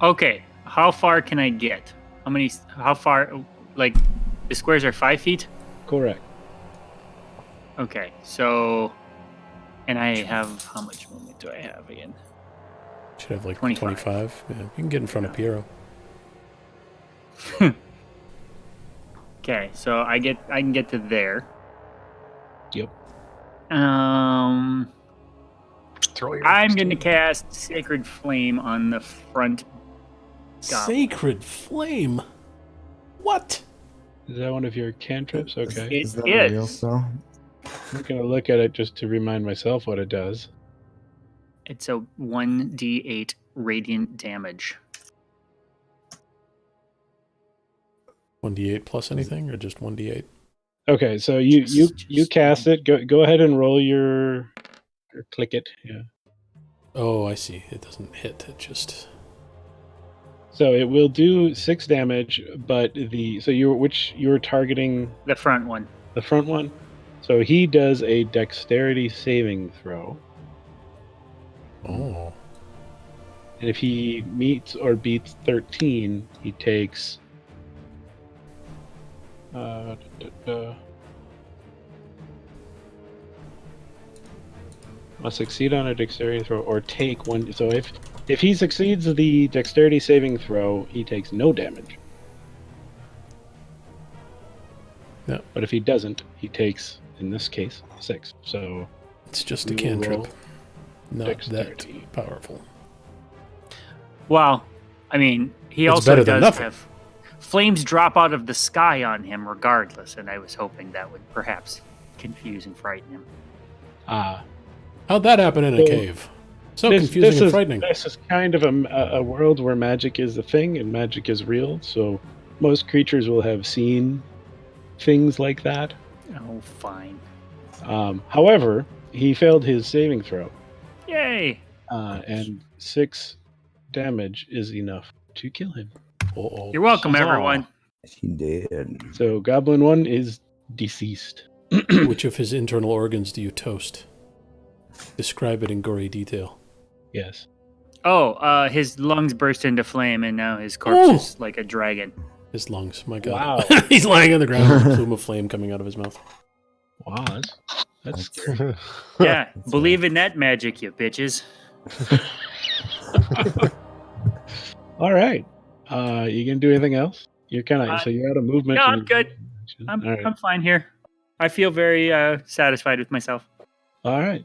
Okay, how far can I get? How far? Like, the squares are 5 feet? Correct. Okay, so, and I have, how much movement do I have again? Should have like 25. 25. Yeah, you can get in front of Piero. Okay, so I can get to there. Yep. Throw your I'm going to cast Sacred Flame on the front goblin. Sacred Flame? What? Is that one of your cantrips? Okay. is that It real is. spell? I'm gonna look at it just to remind myself what it does. It's a 1d8 radiant damage. 1d8 plus anything, or just 1d8? Okay, so you cast it. Go ahead and roll or click it. Yeah. Oh, I see. It doesn't hit. It just... So it will do 6 damage, but you're targeting The front one. the front one. So he does a dexterity saving throw, Oh. and if he meets or beats 13, he takes. Must succeed on a dexterity throw or take one. So if he succeeds the dexterity saving throw, he takes no damage. Yeah. But if he doesn't, he takes, in this case, 6. So It's just a we will roll cantrip. Not dexterity. that powerful. Well, I mean, he It's also better than does nothing. have flames drop out of the sky on him regardless, and I was hoping that would perhaps confuse and frighten him. How'd that happen in a So, cave? So confusing and frightening. This is kind of a world where magic is a thing and magic is real. So most creatures will have seen things like that. Oh, fine. However, he failed his saving throw, Yay! and 6 damage is enough to kill him. Uh-oh. You're welcome, Huzzah. everyone. He did. So Goblin 1 is deceased. Which of his internal organs do you toast? Describe it in gory detail. Yes. Oh, his lungs burst into flame, and now his corpse Ooh. is like a dragon. His lungs, my god. Wow. He's lying on the ground with a plume of flame coming out of his mouth. Wow, that's Yeah, believe in that magic, you bitches. all right. You gonna do anything else? You're kind of so you're out of movement. No, and I'm good. all right. I'm fine here. I feel very satisfied with myself. All right.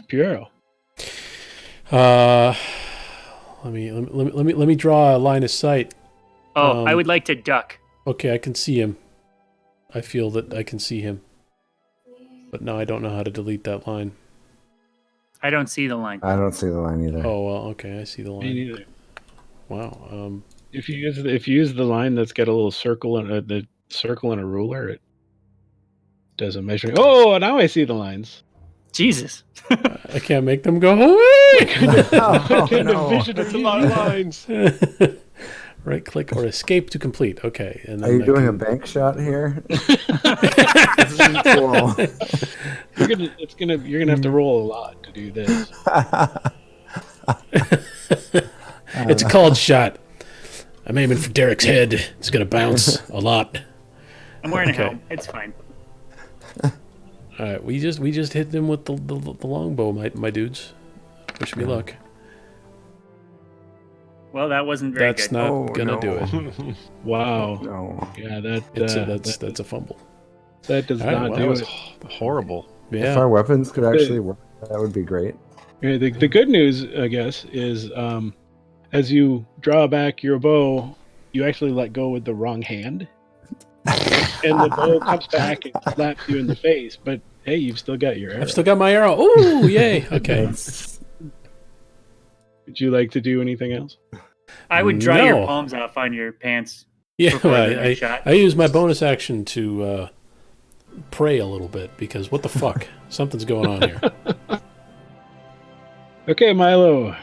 Piero. Let me draw a line of sight. Oh, I would like to duck. Okay, I can see him. I feel that I can see him. But now I don't know how to delete that line. I don't see the line. I don't see the line either. Oh well, okay, I see the Me line. neither. Wow. If you use the line that's got a little circle and the circle and a ruler, it does a measuring. Oh, now I see the lines. Jesus. I can't make them go away. Oh, Kind of no. vision That's of a lot of you. lines. Right click or escape to complete. Okay, and then Are you I doing a can- bank shot here? This is cool. You're gonna have to roll a lot to do this. It's a called shot. I'm aiming for Derek's head. It's gonna bounce a lot. I'm wearing Okay. a helm. It's fine. All right, we just hit them with the longbow, my dudes. Wish me luck. Well, that wasn't very That's good. not Oh, gonna no. do it. Wow. No. Yeah, that That's a fumble. that does All right, not well, do That was it. horrible. If Yeah. our weapons could actually work, that would be great. Yeah, the good news, I guess, is as you draw back your bow, you actually let go with the wrong hand, and the bow comes back and slaps you in the face. But hey, you've still got your arrow. I've still got my arrow. Ooh, yay! Okay. That's- Would you like to do anything else? I would dry your No. palms off on your pants. Yeah, Before the next shot. I use my bonus action to pray a little bit because what the fuck? Something's going on here. Okay, Milo.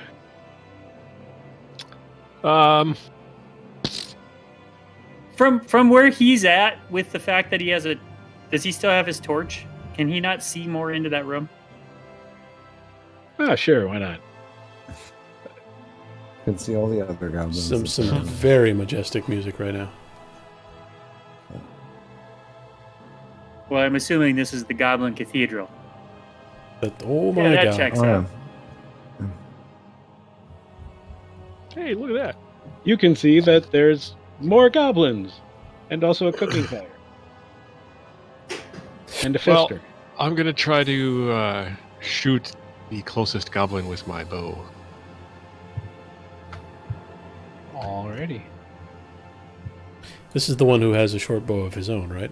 From where he's at, with the fact that he has does he still have his torch? Can he not see more into that room? Ah, sure, why not? Can see all the other goblins. Some very majestic music right now. Well, I'm assuming this is the Goblin Cathedral. But, oh my that god! checks Oh, out. yeah. Hey, look at that. You can see that there's more goblins, and also a cooking fire, and a Well- fister. I'm gonna try to shoot the closest goblin with my bow. Alrighty. This is the one who has a short bow of his own, right?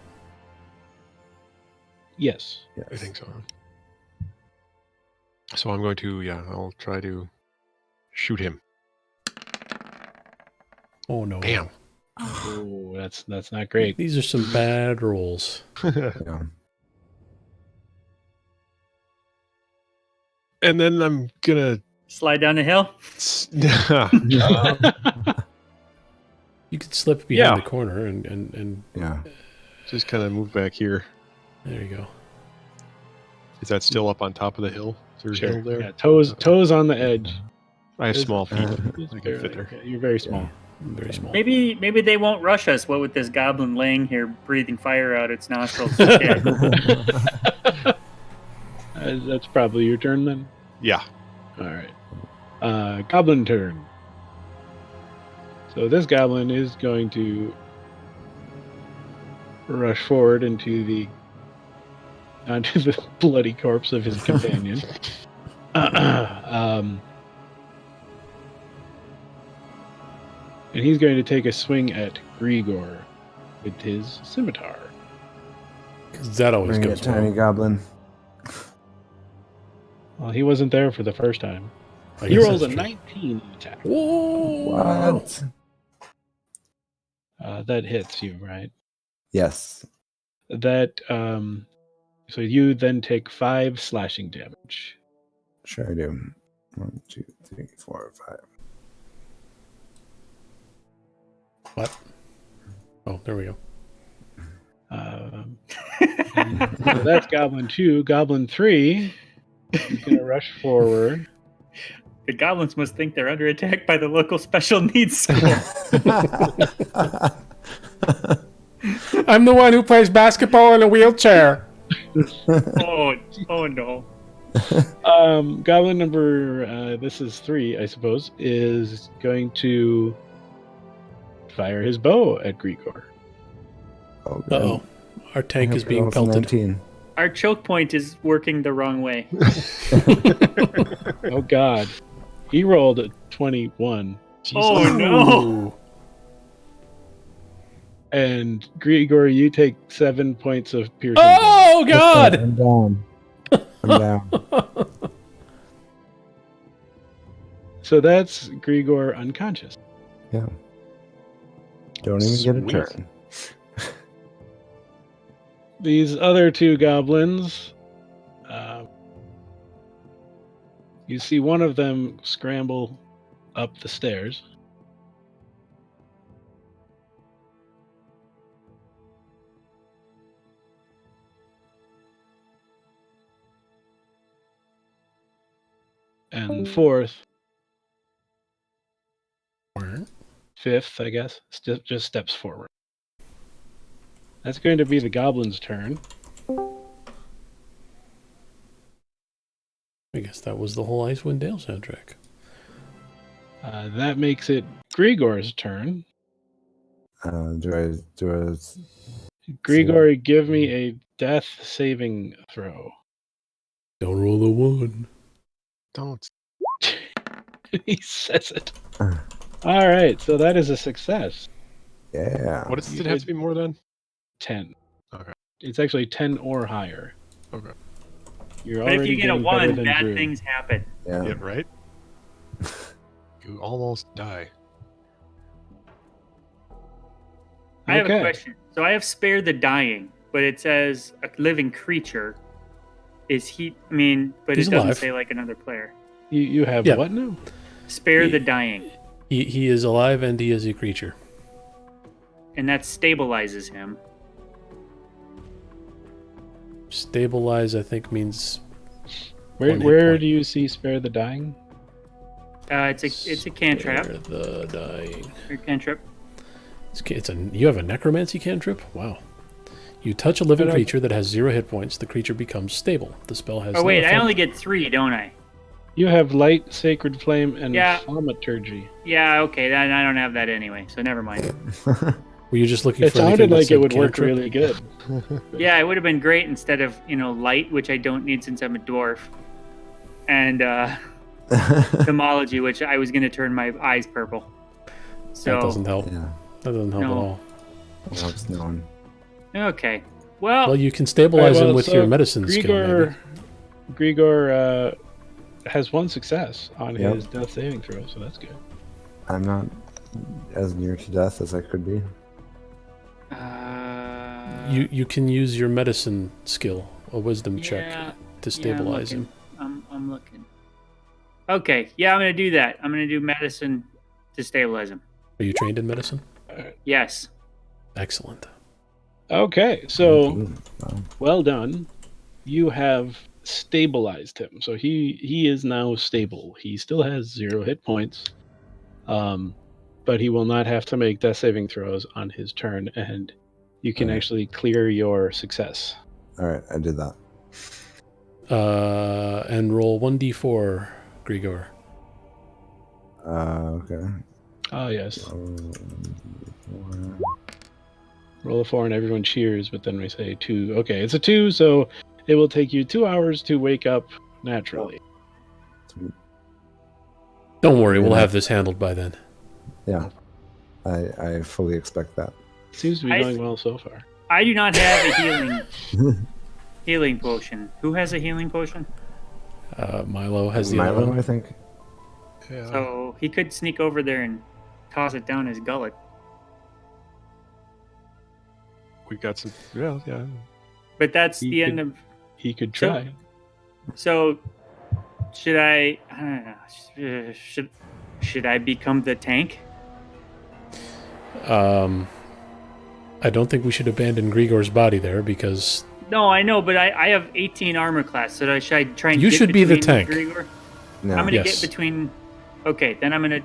Yes. Yes. I think so. So I'm going to, I'll try to shoot him. Oh no! Bam. Oh, that's not great. These are some bad rolls. Yeah. And then I'm gonna Slide down the hill. You could slip behind Yeah. the corner and Yeah. just kind of move back here. there you go. Is that still up on top of the hill? Is there a Sure. hill there? Yeah, toes on the edge. I have small feet. It's I can fit there. okay, you're very small. Very small. Maybe they won't rush us. What with this goblin laying here, breathing fire out its nostrils? Yeah. That's probably your turn then. Yeah. All right. Goblin turn. So this goblin is going to rush forward onto the bloody corpse of his companion. And he's going to take a swing at Grigor with his scimitar. That always Bring it, goes tiny well. goblin. Well, he wasn't there for the first time. I He guess rolls a that's true. 19 attack. Whoa! What? That hits you, right? Yes. That so you then take 5 slashing damage. Sure I do. 1, 2, 3, 4, 5. What? Oh, there we go. So that's Goblin 2. Goblin 3 is going to rush forward. The goblins must think they're under attack by the local special needs school. I'm the one who plays basketball in a wheelchair. oh no. Goblin number, this is 3, I suppose, is going to fire his bow at Grigor. Oh, Uh oh. Our tank is being pelted. 19. Our choke point is working the wrong way. Oh god. He rolled a 21. Oh no. And Grigor, you take 7 points of piercing. Oh god! I'm down. I'm down. So that's Grigor unconscious. Yeah. Don't even get a Sweet. turn. These other 2 goblins, you see one of them scramble up the stairs. And fourth, fifth, I guess, just steps forward. That's going to be the goblin's turn. I guess that was the whole Icewind Dale soundtrack. That makes it Grigor's turn. Do I? Grigor, give me a death saving throw. Don't roll a 1. Don't. He says it. All right, so that is a success. Yeah. What does it have to be more than? 10. Okay. It's actually 10 or higher. Okay. You're But if already you get a doing better 1, than bad Drew. things happen. Yeah. Yeah, right? You almost die. I have a Okay. question. So I have spare the dying, but it says a living creature. Is he? I mean, but He's it doesn't alive. say like another player. You have Yeah. what now? Spare He- the dying, He is alive and he is a creature. and that stabilizes him. Stabilize, I think, means Where One hit where point. do you see Spare the Dying? It's a cantrip. spare the dying. Or cantrip. You have a necromancy cantrip? Wow. You touch a living But I- creature that has 0 hit points. The creature becomes stable. The spell has. Oh wait, no I effect. only get 3, don't I? You have Light, Sacred Flame, and Yeah. Thaumaturgy. Yeah, okay. Then I don't have that anyway, so never mind. Were you just looking It for anything sounded that like it said would work cantrip? really good. Yeah, it would have been great instead of light, which I don't need since I'm a dwarf, and etymology, which I was gonna turn my eyes purple. So That doesn't help. Yeah, That doesn't help No. at all. helps no one. okay. Well, Well, you can stabilize Alright, him with so your medicine skill. Maybe. Grigor has 1 success on Yep. his death saving throw, so that's good. I'm not as near to death as I could be. You can use your medicine skill, a wisdom check, yeah, to stabilize him. I'm looking. Okay, yeah, I'm gonna do that. I'm gonna do medicine to stabilize him. Are you trained in medicine? Yes. Excellent. Okay, so Ooh, wow. well done. You have stabilized him, so he is now stable. He still has 0 hit points, but he will not have to make death saving throws on his turn, and you can Alright. actually clear your success. All right, I did that. And roll 1d4, Grigor. Okay. Oh yes, Oh, roll a 4 and everyone cheers, but then we say 2. Okay, it's a 2, so it will take you 2 hours to wake up naturally. sweet. Don't worry, we'll Yeah. have this handled by then. Yeah, I fully expect that. Seems to be I- going well so far. I do not have a healing potion. Who has a healing potion? Milo has the other Milo, one. I think. Yeah. So he could sneak over there and toss it down his gullet. We got some. Well, yeah. But that's He the could- end of. He could So- try. So, should I don't know. Should I become the tank? I don't think we should abandon Grigor's body there because No, I know, but I have 18 armor class, so should I try and You get should be the between tank. Grigor? No. I'm gonna Yes. get between. Okay, then I'm gonna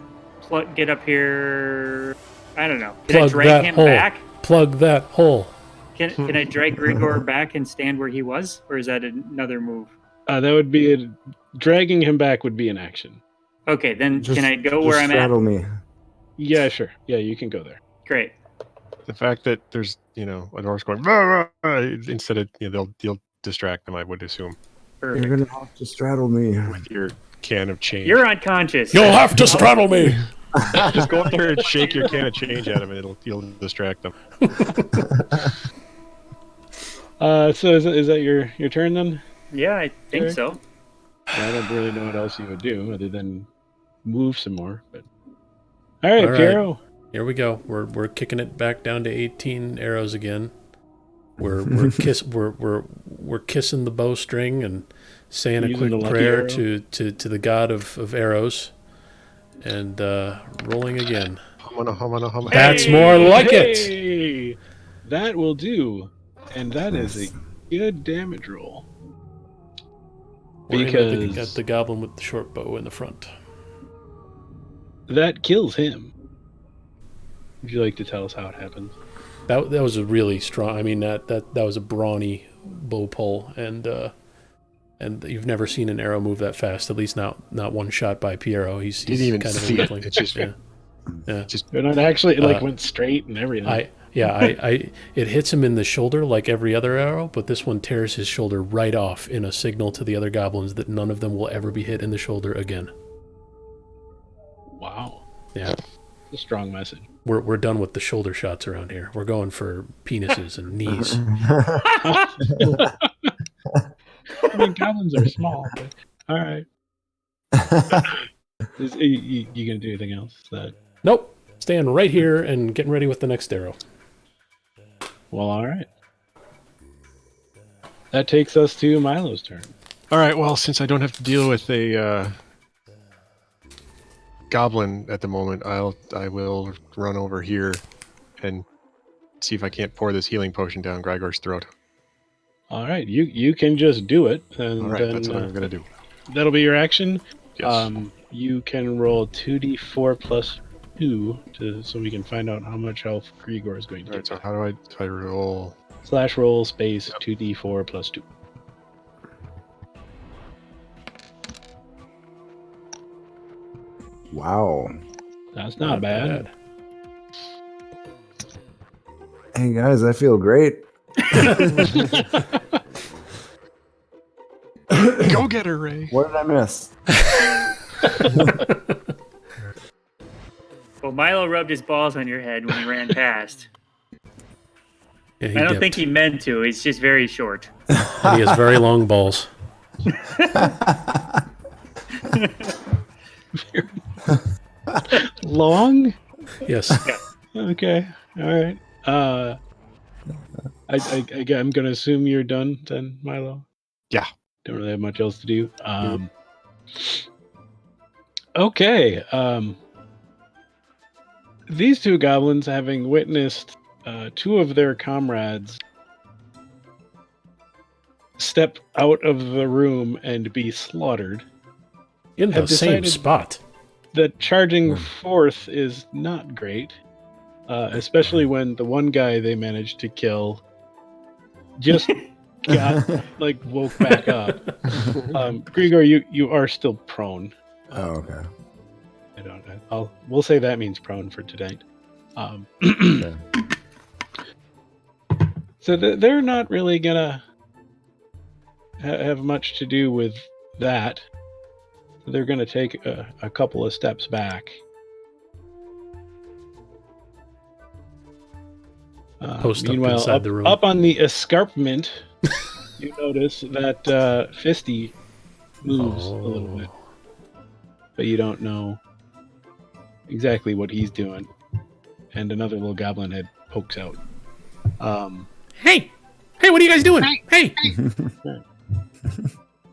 get up here. I don't know. Can I plug drag that him hole. back? Plug that hole. Can I drag Grigor back and stand where he was, or is that another move? That would be dragging him back would be an action. Okay, then Just- can I go just where I'm at? straddle me. Yeah, sure. Yeah, you can go there. Great. The fact that there's a horse going "Rah, rah," instead of you'll distract them. I would assume Perfect. You're gonna have to straddle me. with your can of change. You're unconscious. You'll have to straddle me. Just go up there and shake your can of change at them, and you'll distract them. So is that your turn then? Yeah, I think Okay. so. I don't really know what else you would do other than move some more. But all right, All right. Piero. Here we go. We're kicking it back down to 18 arrows again. We're kissing the bowstring and saying a Using quick the lucky prayer arrow. to the god of arrows, and rolling again. Hum. That's more like it. Hey, that will do, and that is Nice. a good damage roll. We're aiming at Because the goblin with the short bow in the front. that kills him. Would you like to tell us how it happens? That was a really strong. I mean that was a brawny bow pull, and you've never seen an arrow move that fast. At least not one shot by Piero. He's Didn't even kind of see a it. weakling. It's just- yeah. And it actually Uh, went straight and everything. It hits him in the shoulder like every other arrow, but this one tears his shoulder right off in a signal to the other goblins that none of them will ever be hit in the shoulder again. Wow, Yeah, it's a strong message. we're done with the shoulder shots around here. We're going for penises and knees. I mean, goblins are small. But, all right. You gonna do anything else? That Nope, staying right here and getting ready with the next arrow. Well, all right. That takes us to Milo's turn. All right. Well, since I don't have to deal with a goblin at the moment, I will run over here and see if I can't pour this healing potion down Gregor's throat. All right, you can just do it, and All right, then that's what I'm gonna do. that'll be your action. Yes. You can roll 2d4 plus 2 so we can find out how much health Grigor is going to All right. get. So how do I roll? / roll space 2d4 plus 2. Wow. That's not bad. Hey guys, I feel great. Go get her, Ray. What did I miss? Well, Milo rubbed his balls on your head when he ran past. Yeah, I don't think he meant to. He's just very short. And he has very long balls. Long? Yes. Okay. All right. I'm gonna assume you're done then, Milo. Yeah. Don't really have much else to do. Okay. These two goblins, having witnessed two of their comrades step out of the room and be slaughtered, In the have same decided spot. that charging forth is not great, especially when the one guy they managed to kill just got woke back up. Grigor, you are still prone. Oh, okay. We'll say that means prone for tonight. Okay. So they're not really gonna have much to do with that. They're gonna take a couple of steps back. Post up Meanwhile, inside the room. up on the escarpment, you notice that Fisty moves a little bit, but you don't know exactly what he's doing. And another little goblin head pokes out. Hey, what are you guys doing? Hey.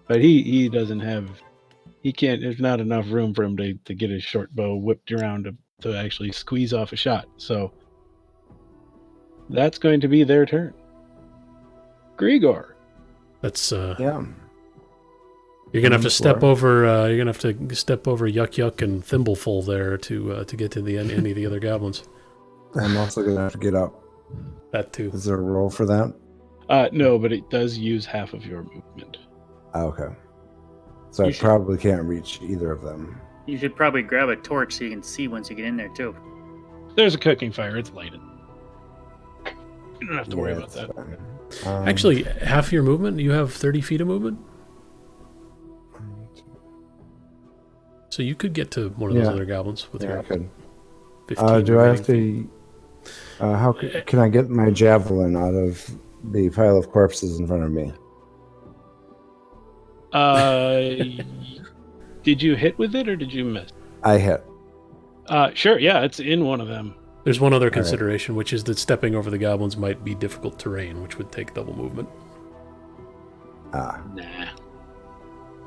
But he doesn't have. He can't. There's not enough room for him to get his short bow whipped around to actually squeeze off a shot. So that's going to be their turn. Grigor. That's Yeah. You're gonna have to step Floor. over. You're gonna have to step over Yuck and Thimbleful there to get to any of the other goblins. I'm also gonna have to get up. That too. Is there a roll for that? No, but it does use half of your movement. Oh, okay. So I You should- probably can't reach either of them. You should probably grab a torch so you can see once you get in there, too. There's a cooking fire. It's lighted. You don't have to worry Yeah, about it's that. fine. Actually, half your movement. You have 30 feet of movement, so you could get to one of those Yeah. other goblins with Yeah, I your could. 15. Do I have remaining feet. to? How can I get my javelin out of the pile of corpses in front of me? Did you hit with it or did you miss? I hit. Sure. Yeah, it's in one of them. There's one other right. consideration, which is that stepping over the goblins might be difficult terrain, which would take double movement. Ah, Nah.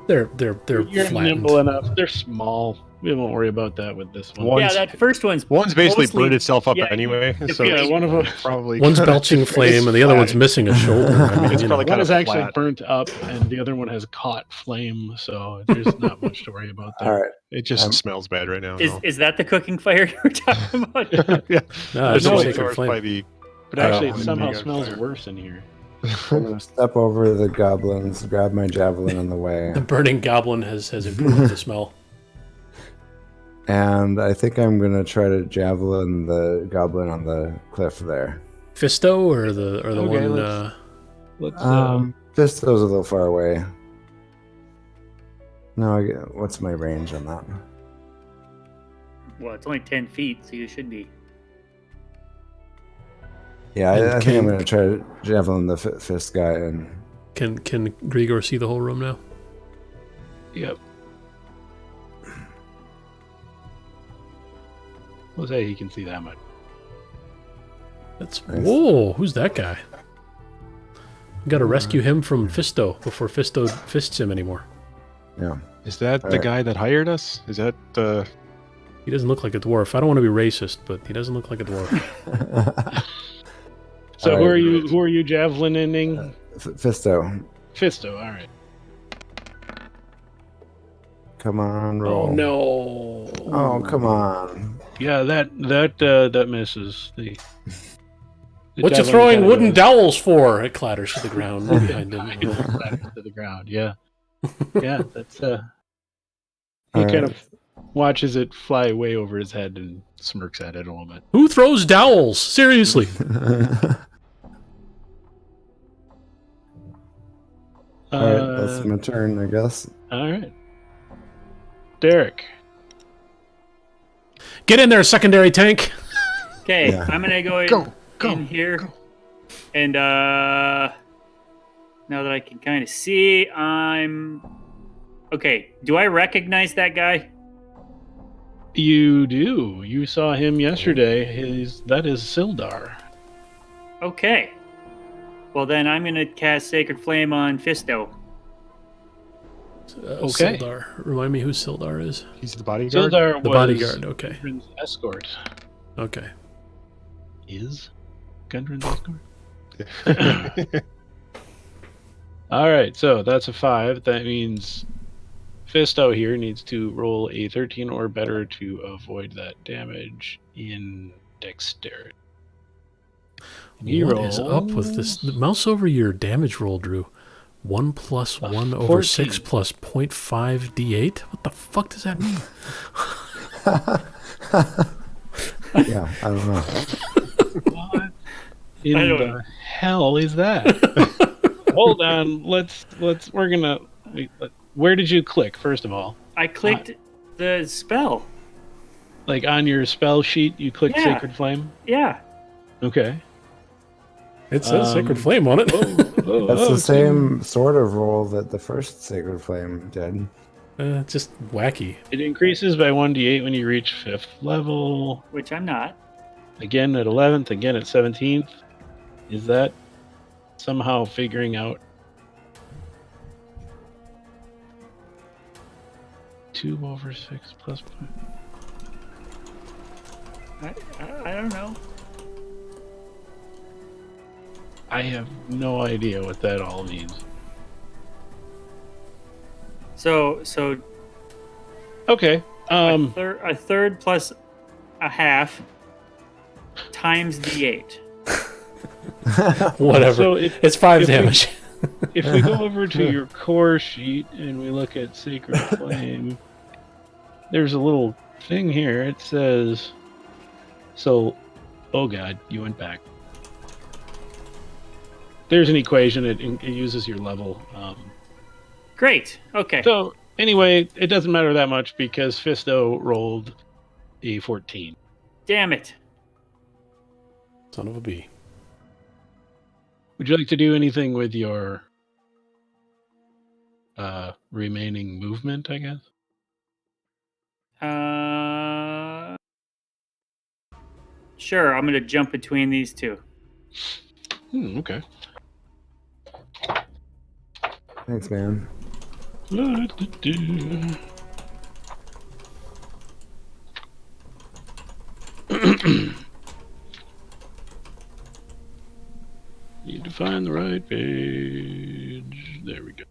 They're You're flattened. nimble enough. They're small. We won't worry about that with this one. One's- Yeah, that first one's basically mostly- burned itself up yeah, anyway. So yeah, it's one of them. probably One's belching flame, and the other one's missing a shoulder. I mean, It's you know. probably One kind is of actually flat. burnt up, and the other one has caught flame, so there's not much to worry about all there. right. It just Um, smells bad right now. Is that the cooking fire you were talking about? yeah. No, There's it's a a no, sacred torch flame. by the But actually, Oh, it somehow big smells fire. worse in here. I'm gonna step over the goblins, grab my javelin on the way, The burning goblin has improved the smell. and I think I'm gonna try to javelin the goblin on the cliff there. Fisto or the Okay, one. let's. Fisto's a little far away. No, what's my range on that? Well, it's only 10 feet, so you should be. Yeah, And I think I'm can- gonna try to javelin the fist guy, and Can Grigor see the whole room now? Yep. We'll say he can see that much. That's Nice. whoa. Who's that guy? Got to rescue him from Fisto before Fisto fists him anymore. Yeah. Is that the Alright. guy that hired us? Is that He doesn't look like a dwarf. I don't want to be racist, but he doesn't look like a dwarf. So All who right. are you? Who are you javelining? Fisto, Fisto. All right. come on, roll. Oh no! Oh, come on. Yeah, that misses. The What you javelin throwing kinda wooden goes dowels for? It clatters to the ground behind him. to the ground. Yeah, yeah. That's He All kind right. of watches it fly way over his head and smirks at it a little bit. Who throws dowels? Seriously. All right, that's my turn, I guess. All right. Derek. Get in there, secondary tank. Okay, Yeah. I'm gonna go in here, and now that I can kind of see, I'm okay. Do I recognize that guy? You do. You saw him yesterday. That is Sildar. Okay. Well, then I'm gonna cast Sacred Flame on Fisto. Okay. Sildar. Remind me who Sildar is. he's the bodyguard? Sildar The was bodyguard. Okay. Gundren's escort. Okay. Is Gundren's escort? All right, so that's a 5. That means Fisto here needs to roll a 13 or better to avoid that damage in dexterity. What is up with this? Mouse over your damage roll, Drew. 1 plus 1 over 6 14. plus 0.5 d8? What the fuck does that mean? Yeah, I don't know. What in I don't the know. hell is that? Hold on, we're gonna. Where did you click first of all? I clicked the spell. Like on your spell sheet, you clicked Yeah. Sacred Flame. Yeah. Okay. It says Sacred Flame on it. That's the same sort of roll that the first Sacred Flame did. Just wacky. It increases by 1d8 when you reach 5th level. Which I'm not. Again at 11th, again at 17th. Is that somehow figuring out 2 over 6 plus? I don't know. I have no idea what that all means. So Okay. a third plus a half times d8. Whatever. So it's 5 if we- damage. if we go over to your core sheet and we look at Sacred Flame, there's a little thing here. It says, so, oh god, you went back. There's an equation. It uses your level. Great. Okay. So anyway, it doesn't matter that much because Fisto rolled a 14. Damn it. Son of a bee. Would you like to do anything with your remaining movement, I guess? Sure. I'm gonna jump between these two. Okay. Thanks, man. Need to find the right page. There we go.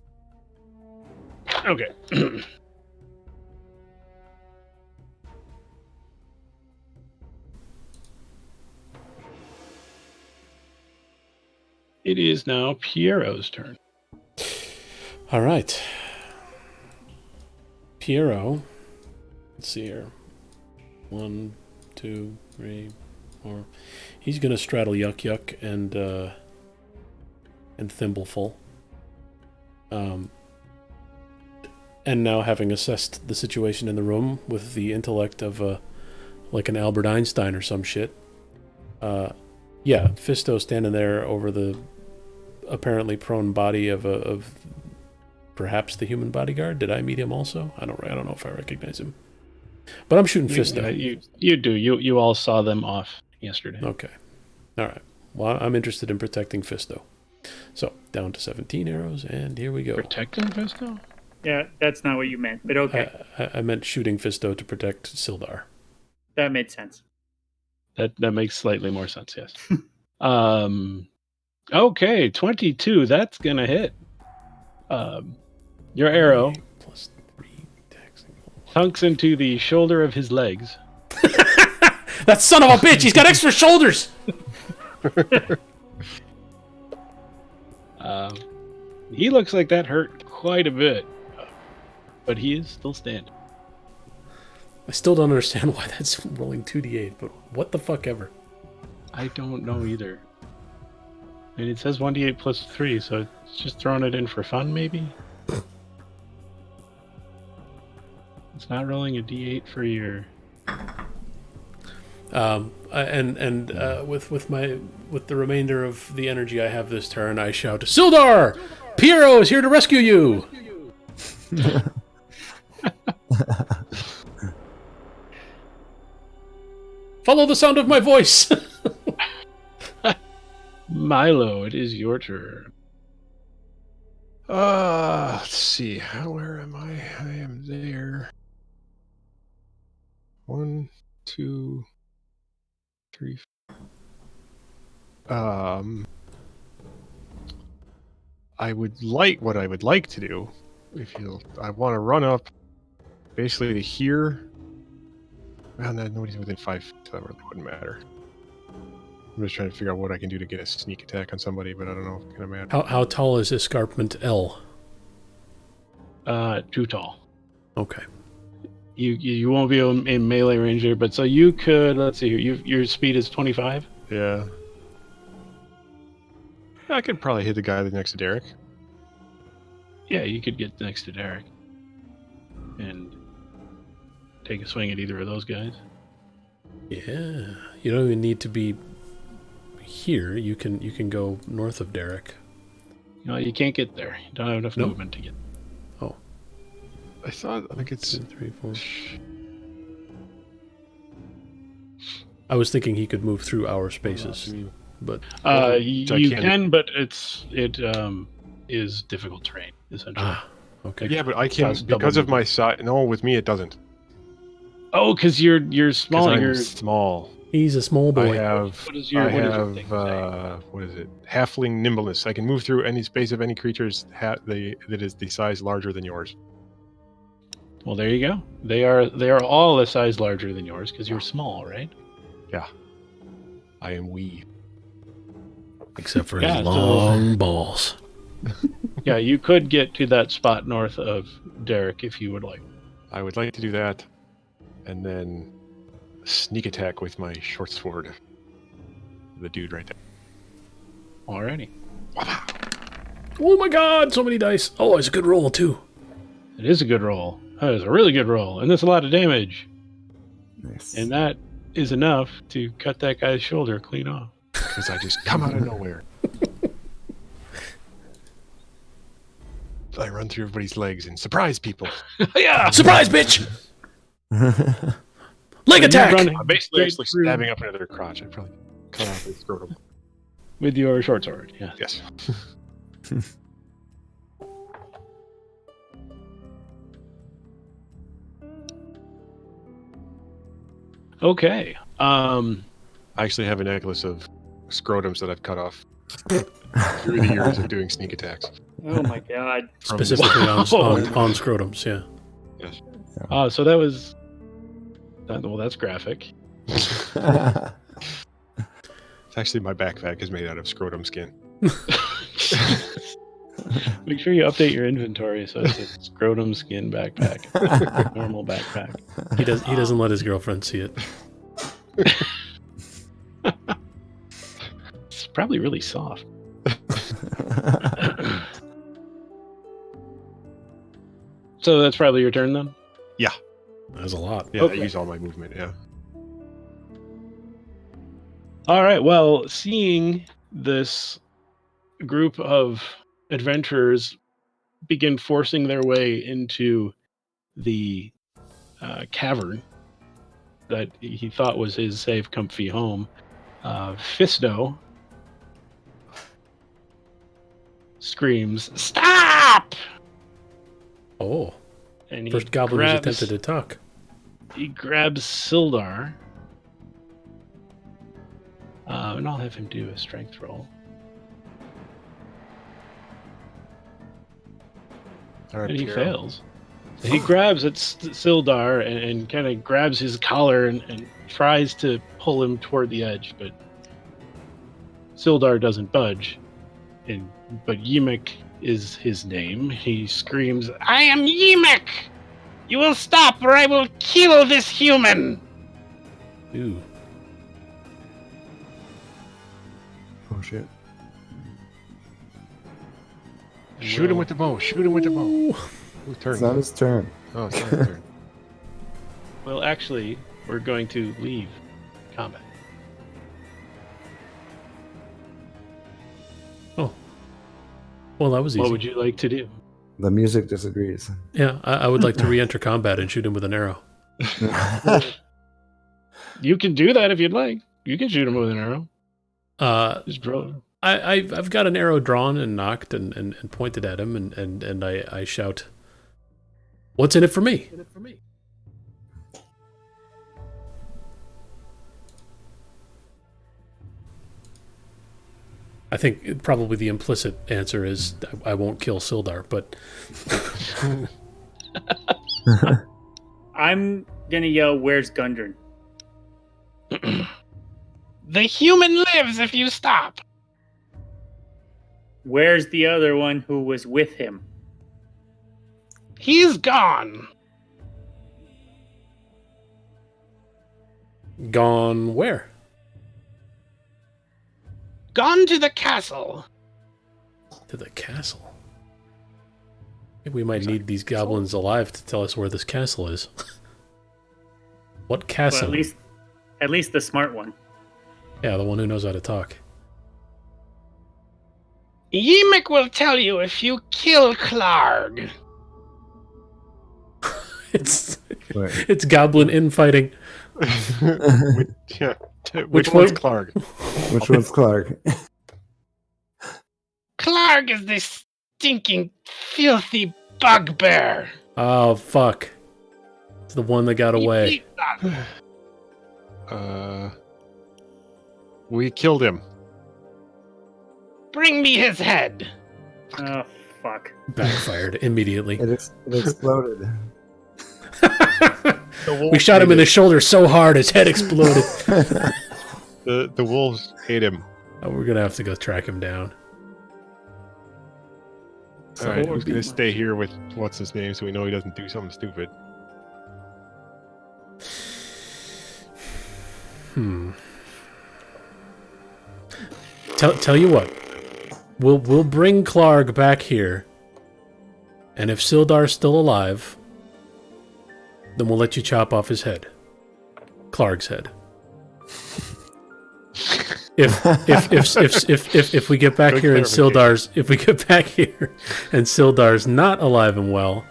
Okay. It is now Piero's turn. All right. Piero. Let's see here. 1, 2, 3, 4. He's gonna straddle Yuck Yuck and Thimbleful. And now, having assessed the situation in the room with the intellect of like an Albert Einstein or some shit, yeah, Fisto standing there over the apparently prone body of perhaps the human bodyguard. Did I meet him also? I don't know if I recognize him. But I'm shooting Fisto. You do. You all saw them off yesterday. Okay. All right. Well, I'm interested in protecting Fisto. So, down to 17 arrows, and here we go. Protecting Fisto? Yeah, that's not what you meant, but okay. I meant shooting Fisto to protect Sildar. That made sense. That makes slightly more sense, yes. Okay, 22. That's going to hit. Your arrow Plus 3 taxing. hunks into the shoulder of his legs. That son of a bitch! He's got extra shoulders! He looks like that hurt quite a bit, but he is still standing. I still don't understand why that's rolling 2d8, but what the fuck ever. I don't know either. And it says 1d8 plus 3, so it's just throwing it in for fun, maybe? It's not rolling a d8 for your... With the remainder of the energy I have this turn, I shout, Sildar! Piero is here to rescue you! Follow the sound of my voice! Milo, it is your turn. Let's see. Where am I? I am there. 1, 2, 3. I would like to do, I want to run up, basically to here. Well, no, nobody's within 5 feet, so that really wouldn't matter. I'm just trying to figure out what I can do to get a sneak attack on somebody, but I don't know if it's gonna matter. How tall is escarpment L? Too tall. Okay. You won't be in melee range here, but so you could, let's see here, your speed is 25? Yeah. I could probably hit the guy next to Derek. Yeah, you could get next to Derek and take a swing at either of those guys. Yeah. You don't even need to be here. You can go north of Derek. No, you can't get there. You don't have enough movement to get. Oh. I think it's 2, 3, 4. I was thinking he could move through our spaces, but you can, but it is difficult terrain essentially. Okay. Yeah, but I can't because of my size. No, with me it doesn't. Oh, because you're small. I'm small. He's a small boy. What is your thing say? What is it? Halfling nimbleness. I can move through any space of any creatures that is the size larger than yours. Well, there you go. They are all a size larger than yours because you're small, right? Yeah. I am wee. Except for his long balls. Yeah, you could get to that spot north of Derek if you would like. I would like to do that, and then sneak attack with my short sword. The dude right there. Alrighty. Oh my god, so many dice. Oh, it's a good roll, too. It is a good roll. That is a really good roll, and that's a lot of damage. Nice. And that is enough to cut that guy's shoulder clean off. Because I just come out of nowhere. I run through everybody's legs and surprise people. Yeah! Surprise, bitch! Leg attack! I'm basically stabbing up into their crotch. I probably cut off their scrotum. With your short sword, yeah. Yes. Okay. I actually have a necklace of scrotums that I've cut off through the years of doing sneak attacks. Oh my god. Specifically on scrotums, yeah. Yes. So that was... well, that's graphic. It's actually my backpack is made out of scrotum skin. Make sure you update your inventory so it's a scrotum skin backpack. Normal backpack. He doesn't let his girlfriend see it. It's probably really soft. So that's probably your turn then? Yeah. That's a lot. Yeah, Okay. I use all my movement, yeah. All right. Well, seeing this group of adventurers begin forcing their way into the cavern that he thought was his safe, comfy home, Fisto screams, "Stop!" Oh, And he first goblin who's grabs, attempted to talk. he grabs Sildar. And I'll have him do a strength roll. All right, And he Piero. fails. He grabs at Sildar and kind of grabs his collar and tries to pull him toward the edge, but Sildar doesn't budge. But Yemek is his name. He screams, "I am Yemek! You will stop or I will kill this human!" Ooh. Oh shit. Shoot him with the bow. Shoot him with the bow. Whose turn? It's not his turn. Oh, it's not his turn. Well, actually, we're going to leave combat. Oh. Well, that was easy. What would you like to do? The music disagrees. Yeah, I would like to re-enter combat and shoot him with an arrow. You can do that if you'd like. You can shoot him with an arrow. Just draw. I've got an arrow drawn and knocked and pointed at him, and I shout, "What's in it for me?" I think probably the implicit answer is I won't kill Sildar, but I'm gonna yell, "Where's Gundren?" The human lives if you stop. Where's the other one who was with him? He's gone. gone where? Gone to the castle. To the castle. Maybe we might need these goblins alive to tell us where this castle is. What Well, castle? at least the smart one. Yeah, the one who knows how to talk. Yemek will tell you if you kill Clarg. It's goblin infighting. Yeah. Which Which one's one? Clark? Which one's Clark? Clarg is this stinking, filthy bugbear. Oh, fuck. It's the one that got away. We killed him. Bring me his head. Oh, fuck. Backfired immediately. It exploded. We shot him in the shoulder so hard his head exploded. The wolves ate him. Oh, we're gonna have to go track him down. All right, who's gonna stay here with what's his name so we know he doesn't do something stupid? Tell you what. We'll bring Clarg back here, and if Sildar's still alive, then we'll let you chop off his head. Clarg's head. If we get back Good here and clarification. Sildar's not alive and well,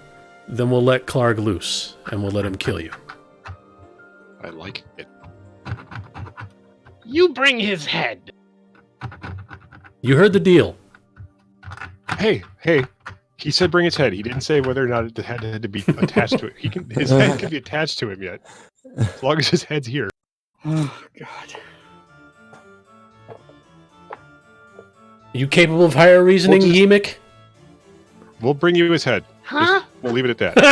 then we'll let Clarg loose and we'll let him kill you. I like it. You bring his head. You heard the deal. Hey, he said bring his head. He didn't say whether or not the head had to be attached to it. His head can be attached to him yet, as long as his head's here. Oh, God. Are you capable of higher reasoning, Yemek? We'll bring you his head. Huh? We'll leave it at that.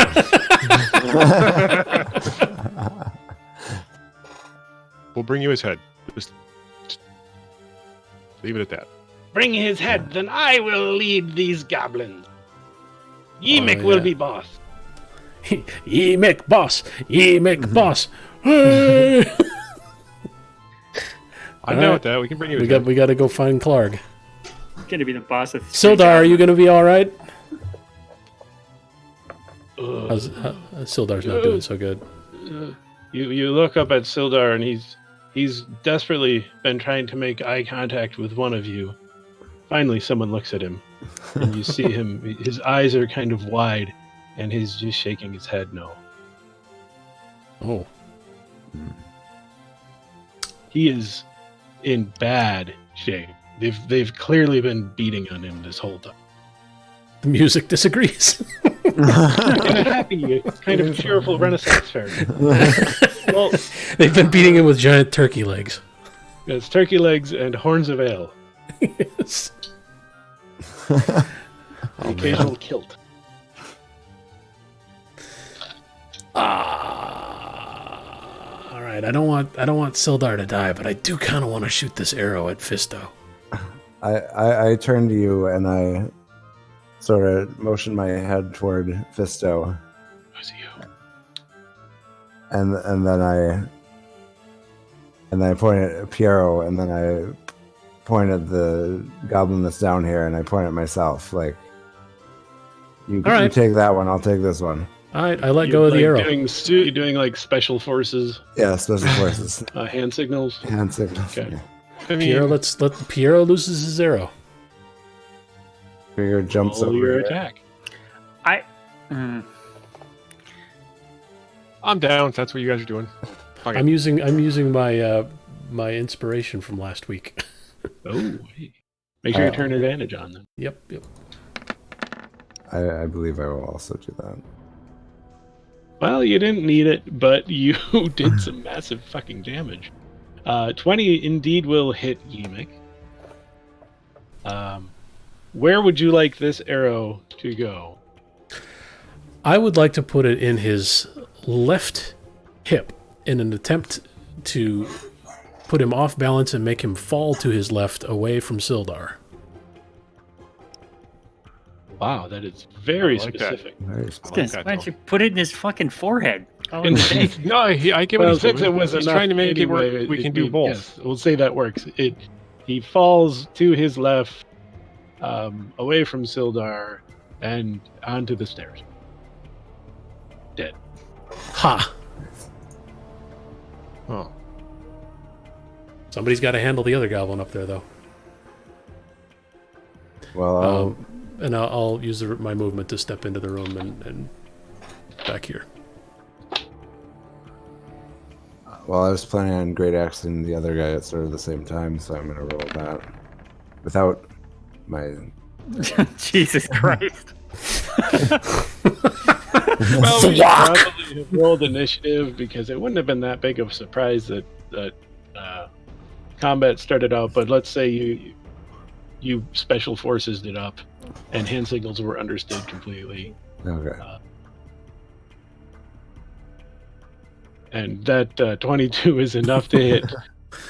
We'll bring you his head. Just leave it at that. Bring his head, then I will lead these goblins. Yemek Oh, will yeah. be boss. Yemek boss! Yemek boss! Hey! I'm All down right. with that. We can bring you his head. We got to go find Clarg. Gonna be the boss of Sildar, are you going to be all right? Ugh. Sildar's not doing so good. You look up at Sildar and he's desperately been trying to make eye contact with one of you. Finally, someone looks at him, and you see him. His eyes are kind of wide, and he's just shaking his head no. Oh, He is in bad shape. They've clearly been beating on him this whole time. The music disagrees. In a happy, kind of cheerful Renaissance fair. Well, They've been beating him with giant turkey legs. it's turkey legs and horns of ale. Yes. The occasional kilt. All right. I don't want Sildar to die, but I do kind of want to shoot this arrow at Fisto. I turn to you and I sort of motion my head toward Fisto, Who's you? and then I point at Piero, and then I point at the goblin that's down here, and I point at myself. Like, you take that one, I'll take this one. All right. I let go of the arrow. You're doing like special forces, Yeah, special forces. hand signals. Hand signals. Okay. Yeah. I mean, Piero, let Piero loses his arrow. Piero jumps Roll over your here. attack. I'm down. If that's what you guys are doing. Okay. I'm using my my inspiration from last week. Oh, hey. Make sure you turn advantage on them. Yep. I believe I will also do that. Well, you didn't need it, but you did some massive fucking damage. 20 indeed will hit Yimik. Where would you like this arrow to go? I would like to put it in his left hip in an attempt to put him off balance and make him fall to his left away from Sildar. Wow, that is very I like that. specific. Very I specific. like that, Why don't though. you put it in his fucking forehead? Oh, In okay. No, I get what Well, he's since doing. it was He's enough trying to make it anyway, work. We can do both. Yes, we'll say that works. He falls to his left, away from Sildar, and onto the stairs. Dead. Ha! Oh. Somebody's got to handle the other goblin up there, though. Well, And I'll use my movement to step into the room and back here. well, I was planning on great axing the other guy at sort of the same time, so I'm gonna roll that without my. Jesus Christ. Well, we should probably have rolled initiative because it wouldn't have been that big of a surprise that combat started out. But let's say you special forces it up, and hand signals were understood completely. Okay. And that 22 is enough to hit,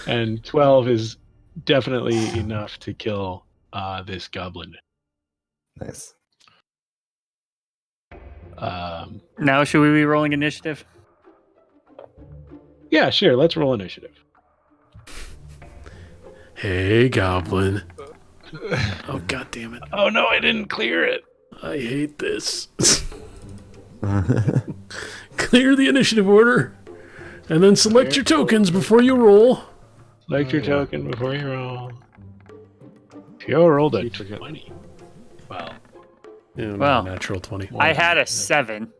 and 12 is definitely enough to kill this goblin. Nice. Now, should we be rolling initiative? Yeah, sure. Let's roll initiative. Hey, goblin. Oh, god damn it. Oh no, I didn't clear it. I hate this. Clear the initiative order, and then select your tokens before you roll. Select your token before you roll. Pio rolled a 20. Wow. Yeah, Well, natural 20. I had a 7.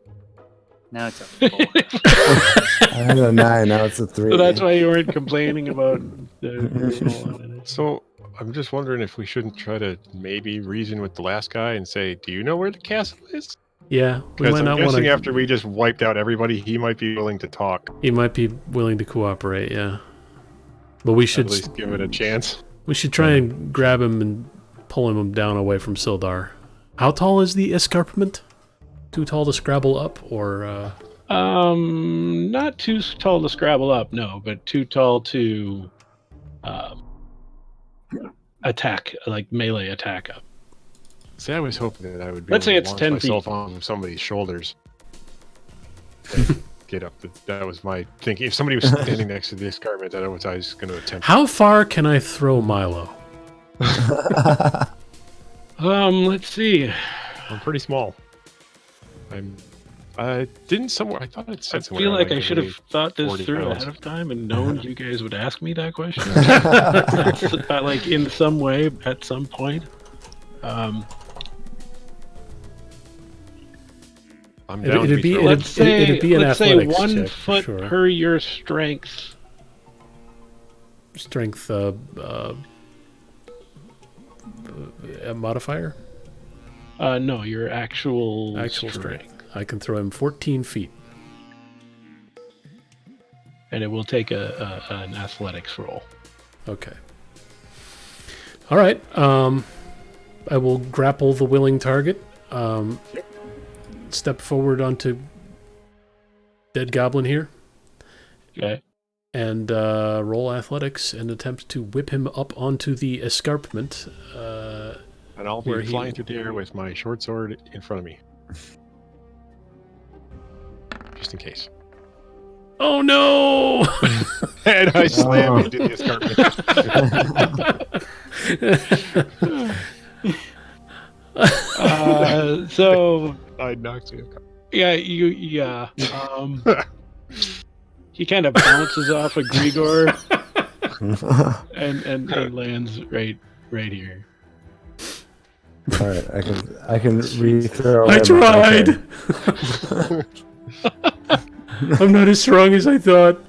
Now it's a 4. I had a 9. Now it's a 3. So that's why you weren't complaining about the roll on it. So I'm just wondering if we shouldn't try to maybe reason with the last guy and say, "Do you know where the castle is?" Yeah, we Because might I'm not want guessing to. after we just wiped out everybody, he might be willing to talk. He might be willing to cooperate. Yeah, but we At should least give it a chance. try and grab him and pull him down away from Sildar. How tall is the escarpment? Too tall to scrabble up, or Not too tall to scrabble up, no, but too tall to attack, like melee attack up. See, I was hoping that I would be Let's able say to it's launch 10 myself feet. on somebody's shoulders. And get up. That was my thinking. If somebody was standing next to the escarpment, that was I was going to attempt. how far can I throw Milo? Let's see. I'm pretty small. I didn't somewhere. I thought it I said somewhere. feel like I can should have leave thought this 40 through pounds. ahead of time and known you guys would ask me that question. Like in some way, at some point. I'm down to It'd be be- thrown. Let's say, it'd be an let's say athletics 1 check, for foot sure. per your strength. strength modifier? No, your actual Strength. I can throw him 14 feet. And it will take an athletics roll. Okay. All right. I will grapple the willing target. Step forward onto dead goblin here. Okay. And roll athletics and attempt to whip him up onto the escarpment. And I'll be flying through the air with my short sword in front of me. Just in case. Oh no! And I slam into the escarpment. So I knocked you. yeah. He kind of bounces off of Grigor and lands right here. All right, I can rethrow. I tried. I'm not as strong as I thought.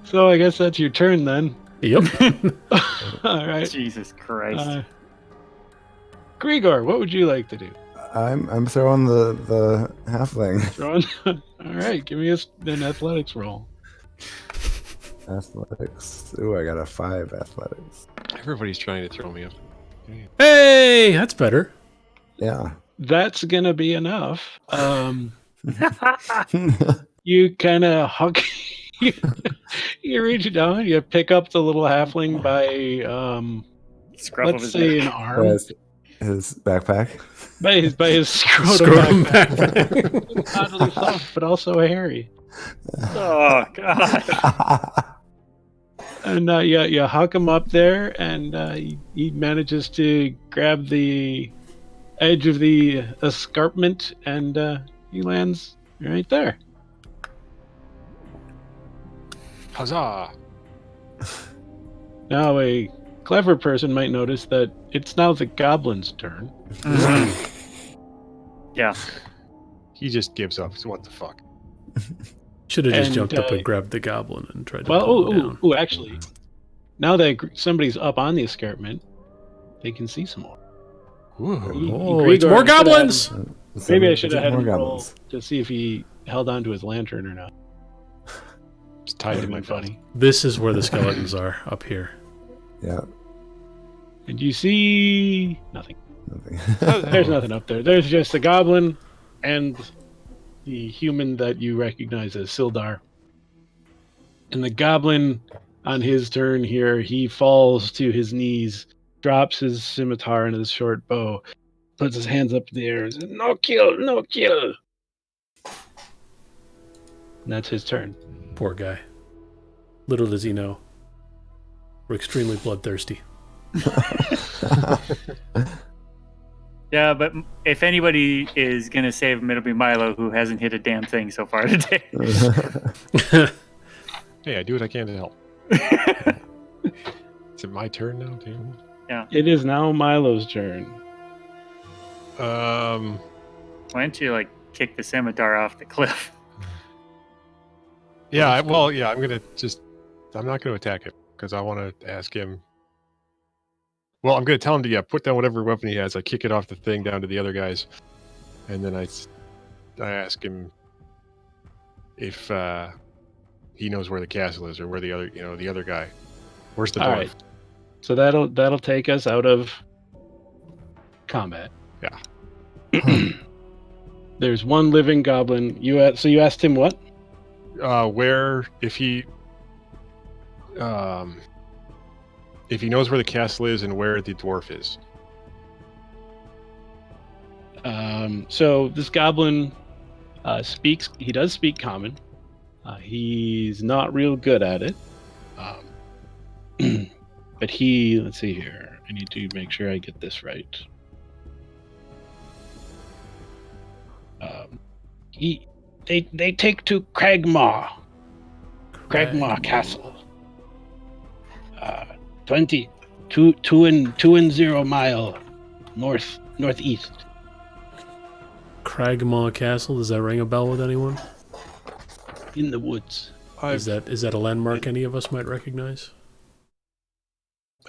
So I guess that's your turn then. Yep. All right. Jesus Christ. Grigor, what would you like to do? I'm throwing the halfling. Throwing. All right, give me an athletics roll. Athletics. Ooh, I got a 5 athletics. Everybody's trying to throw me up. Hey, that's better. Yeah. That's gonna be enough. You kind of hug. You reach down. You pick up the little halfling by Scruff of let's his say neck. an arm. His backpack. By his scrotum backpack. oddly soft, but also hairy. Oh God. And you huck him up there, and he manages to grab the edge of the escarpment, and he lands right there. Huzzah! Now, a clever person might notice that it's now the goblin's turn. Yeah. He just gives up. So what the fuck? Should have just And, jumped up and grabbed the goblin and tried to Well, pull him down. actually, now that somebody's up on the escarpment, they can see some more. Ooh. Oh, it's more goblins! Maybe I should have had more him roll goblins. to see if he held on to his lantern or not. It's tied to That'd my been funny. funny. This is where the skeletons are, up here. Yeah. And you see nothing. Nothing. There's nothing up there. There's just a goblin and the human that you recognize as Sildar. And the goblin, on his turn here, he falls to his knees, drops his scimitar and his short bow, puts his hands up in the air and says, "No kill, no kill." And that's his turn. Poor guy. Little does he know. We're extremely bloodthirsty. Yeah, but if anybody is gonna save him, it'll be Milo, who hasn't hit a damn thing so far today. Hey, I do what I can to help. Is it my turn now, too? It is now Milo's turn. Why don't you kick the scimitar off the cliff? Yeah, I'm not gonna attack him because I want to ask him. Well, I'm gonna tell him to put down whatever weapon he has. I kick it off the thing down to the other guys, and then I ask him if he knows where the castle is or where the other guy. Where's the dwarf? All right. So that'll take us out of combat. Yeah. There's one living goblin. So you asked him what? Where if he knows where the castle is and where the dwarf is. So this goblin speaks. He does speak common. He's not real good at it. But let's see here. I need to make sure I get this right. They take to Cragmaw Castle. 2 and 0 mile northeast. Cragmaw Castle, does that ring a bell with anyone? In the woods. Is that a landmark any of us might recognize?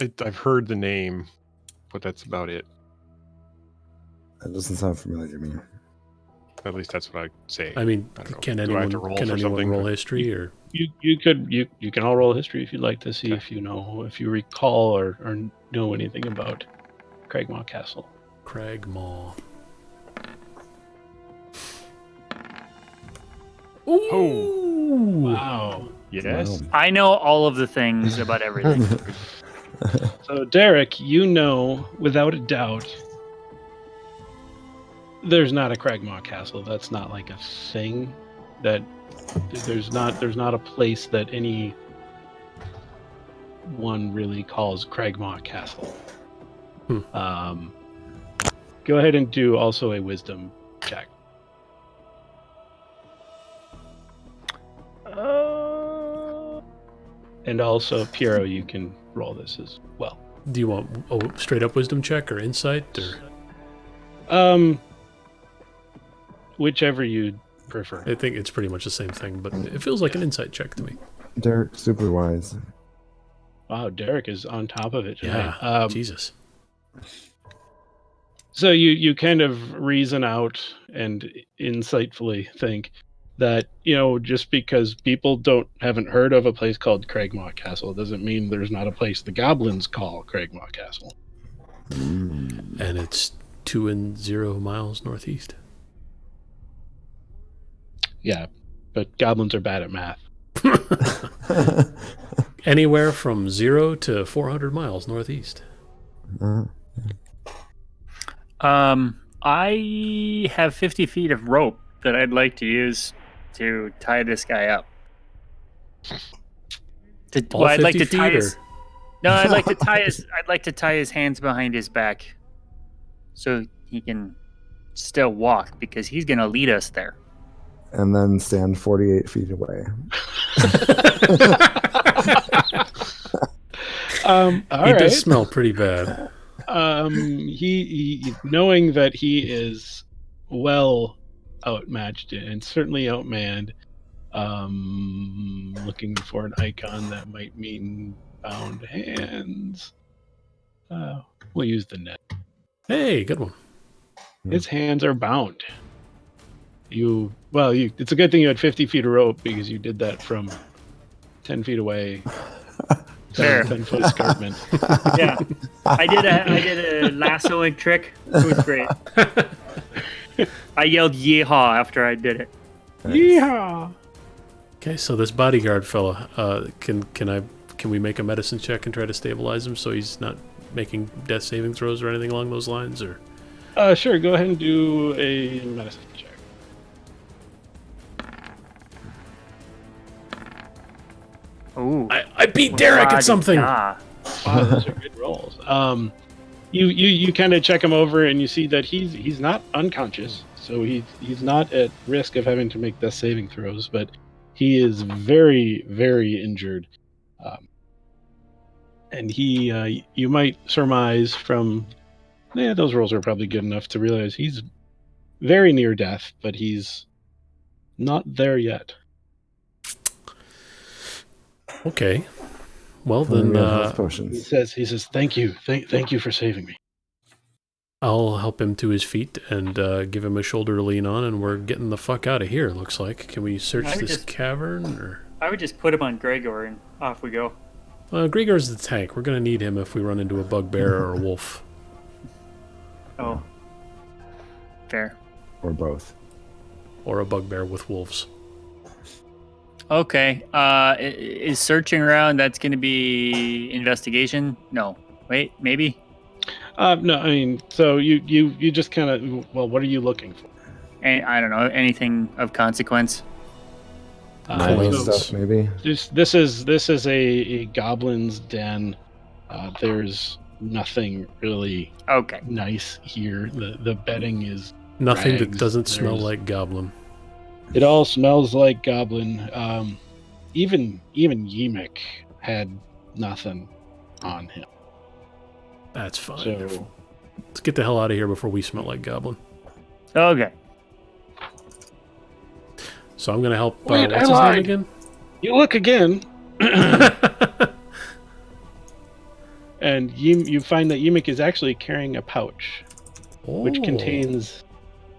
I've heard the name, but that's about it. That doesn't sound familiar to me. At least that's what I say. I mean, I don't know. can Do I have anyone to roll can for anyone something? roll history or? You can all roll history if you'd like to see if you recall or know anything about Cragmaw Castle. Cragmaw. Oh, Wow. yes. Wow. I know all of the things about everything. So Derek, you know without a doubt there's not a Cragmaw Castle. That's not like a thing. That there's not a place that any one really calls Cragmaw Castle. Go ahead and do also a wisdom check. And also, Piero, you can roll this as well. Do you want a straight up wisdom check or insight or? Whichever you prefer. I think it's pretty much the same thing, but it feels like an insight check to me. Derek, super wise. Wow, Derek is on top of it tonight. Yeah, Jesus. So you kind of reason out and insightfully think that, just because people haven't heard of a place called Cragmaw Castle doesn't mean there's not a place the goblins call Cragmaw Castle. And it's 2 miles northeast. Yeah, but goblins are bad at math. Anywhere from 0 to 400 miles northeast. I have 50 feet of rope that I'd like to use to tie this guy up. I'd like to tie his. No, I'd like to tie his. I'd like to tie his hands behind his back, so he can still walk because he's gonna lead us there. And then stand 48 feet away. All He right. does smell pretty bad. He knowing that he is well outmatched and certainly outmanned, looking for an icon that might mean bound hands. We'll use the net. Hey, good one. His hands are bound. It's a good thing you had 50 feet of rope because you did that from 10 feet away. Fair. 10-foot escarpment. Yeah, I did a lassoing trick. It was great. I yelled "yeehaw" after I did it. Yeehaw! Okay, so this bodyguard fella, can we make a medicine check and try to stabilize him so he's not making death saving throws or anything along those lines? Or Sure. Go ahead and do a medicine check. Ooh, I beat Derek at something. Ah. Wow, those are good rolls. You kind of check him over and you see that he's not unconscious, so he's not at risk of having to make death saving throws, but he is very, very injured. And you might surmise from those rolls are probably good enough to realize he's very near death, but he's not there yet. Okay. Well Then then, we have health He potions. says, thank you for saving me. I'll help him to his feet and give him a shoulder to lean on, and we're getting the fuck out of here. It looks like. Can we search I would this just- cavern? Or I would just put him on Gregor and off we go. Gregor's the tank. We're gonna need him if we run into a bugbear or a wolf. Oh, fair. Or both. Or a bugbear with wolves. Okay. Is searching around? That's going to be investigation. No. Wait. Maybe. No, I mean, so you just kind of, what are you looking for? And I don't know anything of consequence. Mining So stuff, maybe. this is a goblin's den. There's nothing really Okay. nice here. The bedding is Nothing that rags. doesn't smell There's- like goblin. It all smells like goblin. Even Yemek had nothing on him. That's fine. So Let's get the hell out of here before we smell like goblin. Okay. So I'm gonna help. Wait, What's I his lied. name again? You look again, and you find that Yimik is actually carrying a pouch, which Oh. contains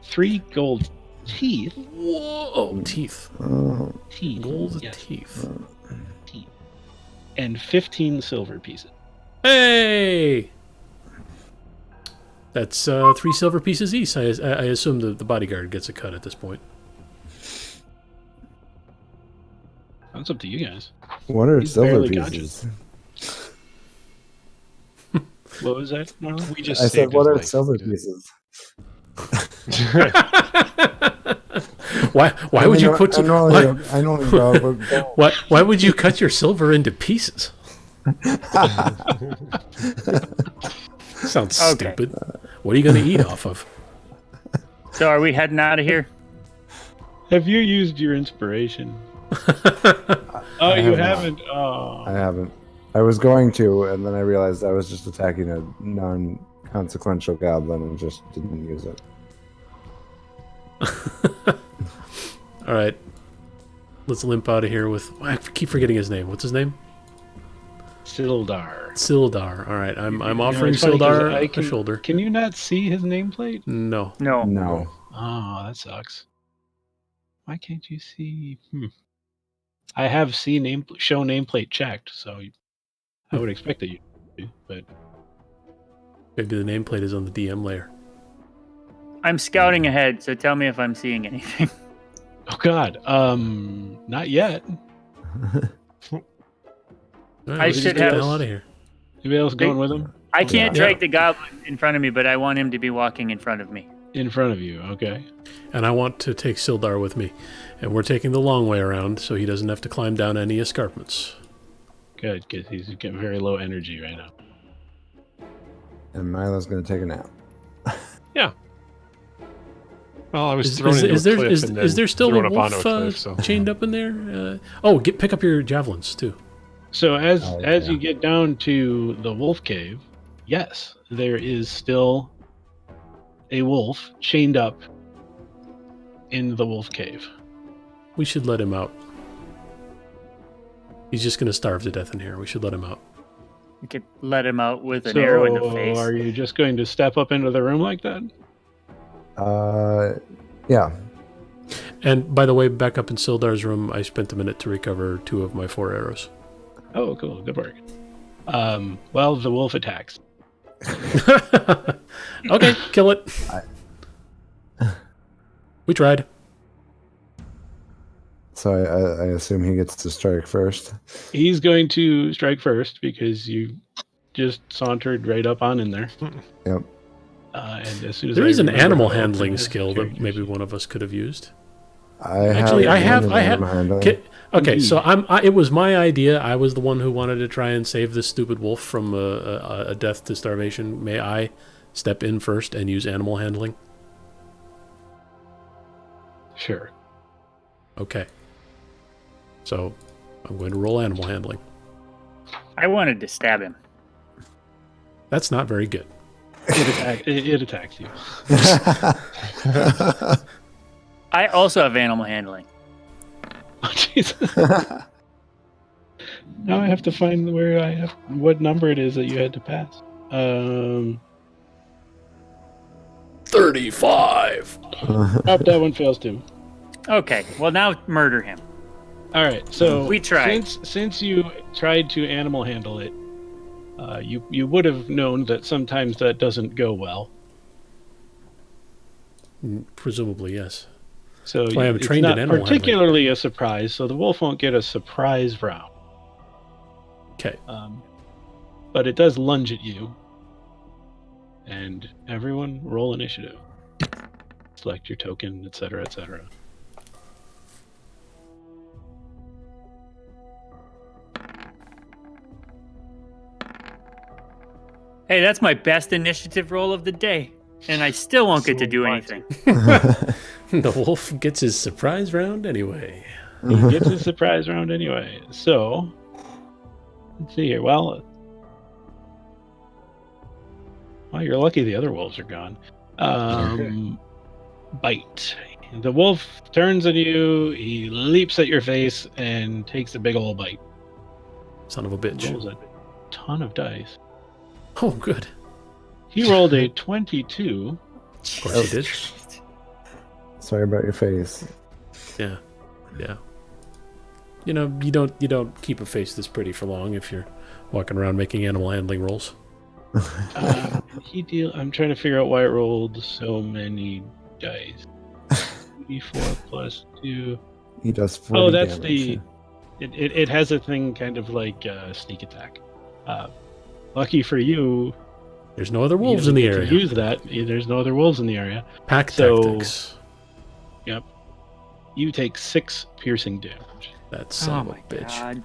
3 gold teeth. Whoa, teeth. Oh, Teeth. Gold Yes, teeth. teeth. And 15 silver pieces. Hey! That's 3 silver pieces each. I assume the bodyguard gets a cut at this point. That's up to you guys. what are He's silver barely pieces? What was that, Marlon? We just I said, saved what his are life. silver We did. pieces? Why would you put I normally go. why would you cut your silver into pieces? Sounds Okay. stupid. What are you going to eat off of? So are we heading out of here? Have you used your inspiration? I You have not. haven't? Oh. I haven't. I was going to, and then I realized I was just attacking a non-consequential goblin and just didn't use it. All right. Let's limp out of here with... I keep forgetting his name. What's his name? Sildar. Sildar. All right. I'm You know, offering it's funny 'cause Sildar a shoulder. Can you not see his nameplate? No. No. No. Oh, that sucks. Why can't you see? I have show nameplate checked, so I would expect that you do, but Maybe the nameplate is on the DM layer. I'm scouting ahead, so tell me if I'm seeing anything. oh god, not yet. All right, I let's should get have- the hell out of here. Anybody else going with him? I can't Yeah. drag the goblin in front of me, but I want him to be walking in front of me. In front of you, okay. And I want to take Sildar with me. And we're taking the long way around, so he doesn't have to climb down any escarpments. Good, because he's getting very low energy right now. And Milo's going to take a nap. Well, I was Is thrown into is a there cliff is, and is then there still a thrown up wolf onto a cliff, so. chained up in there? Pick up your javelins too. So as yeah. you get down to the wolf cave, yes, there is still a wolf chained up in the wolf cave. We should let him out. He's just going to starve to death in here. We should let him out. You could let him out with an So arrow in the face. are you just going to step up into the room like that? Yeah. And by the way, back up in Sildar's room, I spent a minute to recover 2 of my 4 arrows. Oh, cool. Good work. Well, the wolf attacks. Okay, kill it. We tried. So I assume he gets to strike first. He's going to strike first because you just sauntered right up on in there. Yep. And as soon as There I is an remember animal how to open handling his skill that character maybe sheet. one of us could have used. Actually, I have. Okay. Okay, so it was my idea. I was the one who wanted to try and save this stupid wolf from a death to starvation. May I step in first and use animal handling? Sure. Okay. So I'm going to roll animal handling. I wanted to stab him. That's not very good. It attacks you. I also have animal handling. Oh, Jesus. Now I have to find what number it is that you had to pass. 35. That one fails too. Okay, well now murder him. All right, so We tried. Since you tried to animal handle it, you would have known that sometimes that doesn't go well. Presumably, yes. So That's why I'm it's trained in not animal handling. particularly a surprise. So the wolf won't get a surprise round, Okay. but it does lunge at you. And everyone roll initiative. Select your token, etc., etc. Hey, that's my best initiative roll of the day, and I still won't get to do anything. The wolf gets his surprise round anyway. He gets his surprise round anyway. So, let's see here. Well, you're lucky the other wolves are gone. Bite. The wolf turns on you. He leaps at your face and takes a big old bite. Son of a bitch. Rolls a ton of dice. Oh, good. He rolled a 22. Of course he did. Sorry about your face. Yeah. Yeah. You know, you don't keep a face this pretty for long if you're walking around making animal handling rolls. I'm trying to figure out why it rolled so many dice. 4 plus 2. He does 40 Oh, that's damage. it has a thing kind of like sneak attack. Lucky for you, There's no other you wolves don't in the get to area. use that. There's no other wolves in the area. Pack So- tactics. Yep. You take 6 piercing damage. That son Oh of a my bitch. god.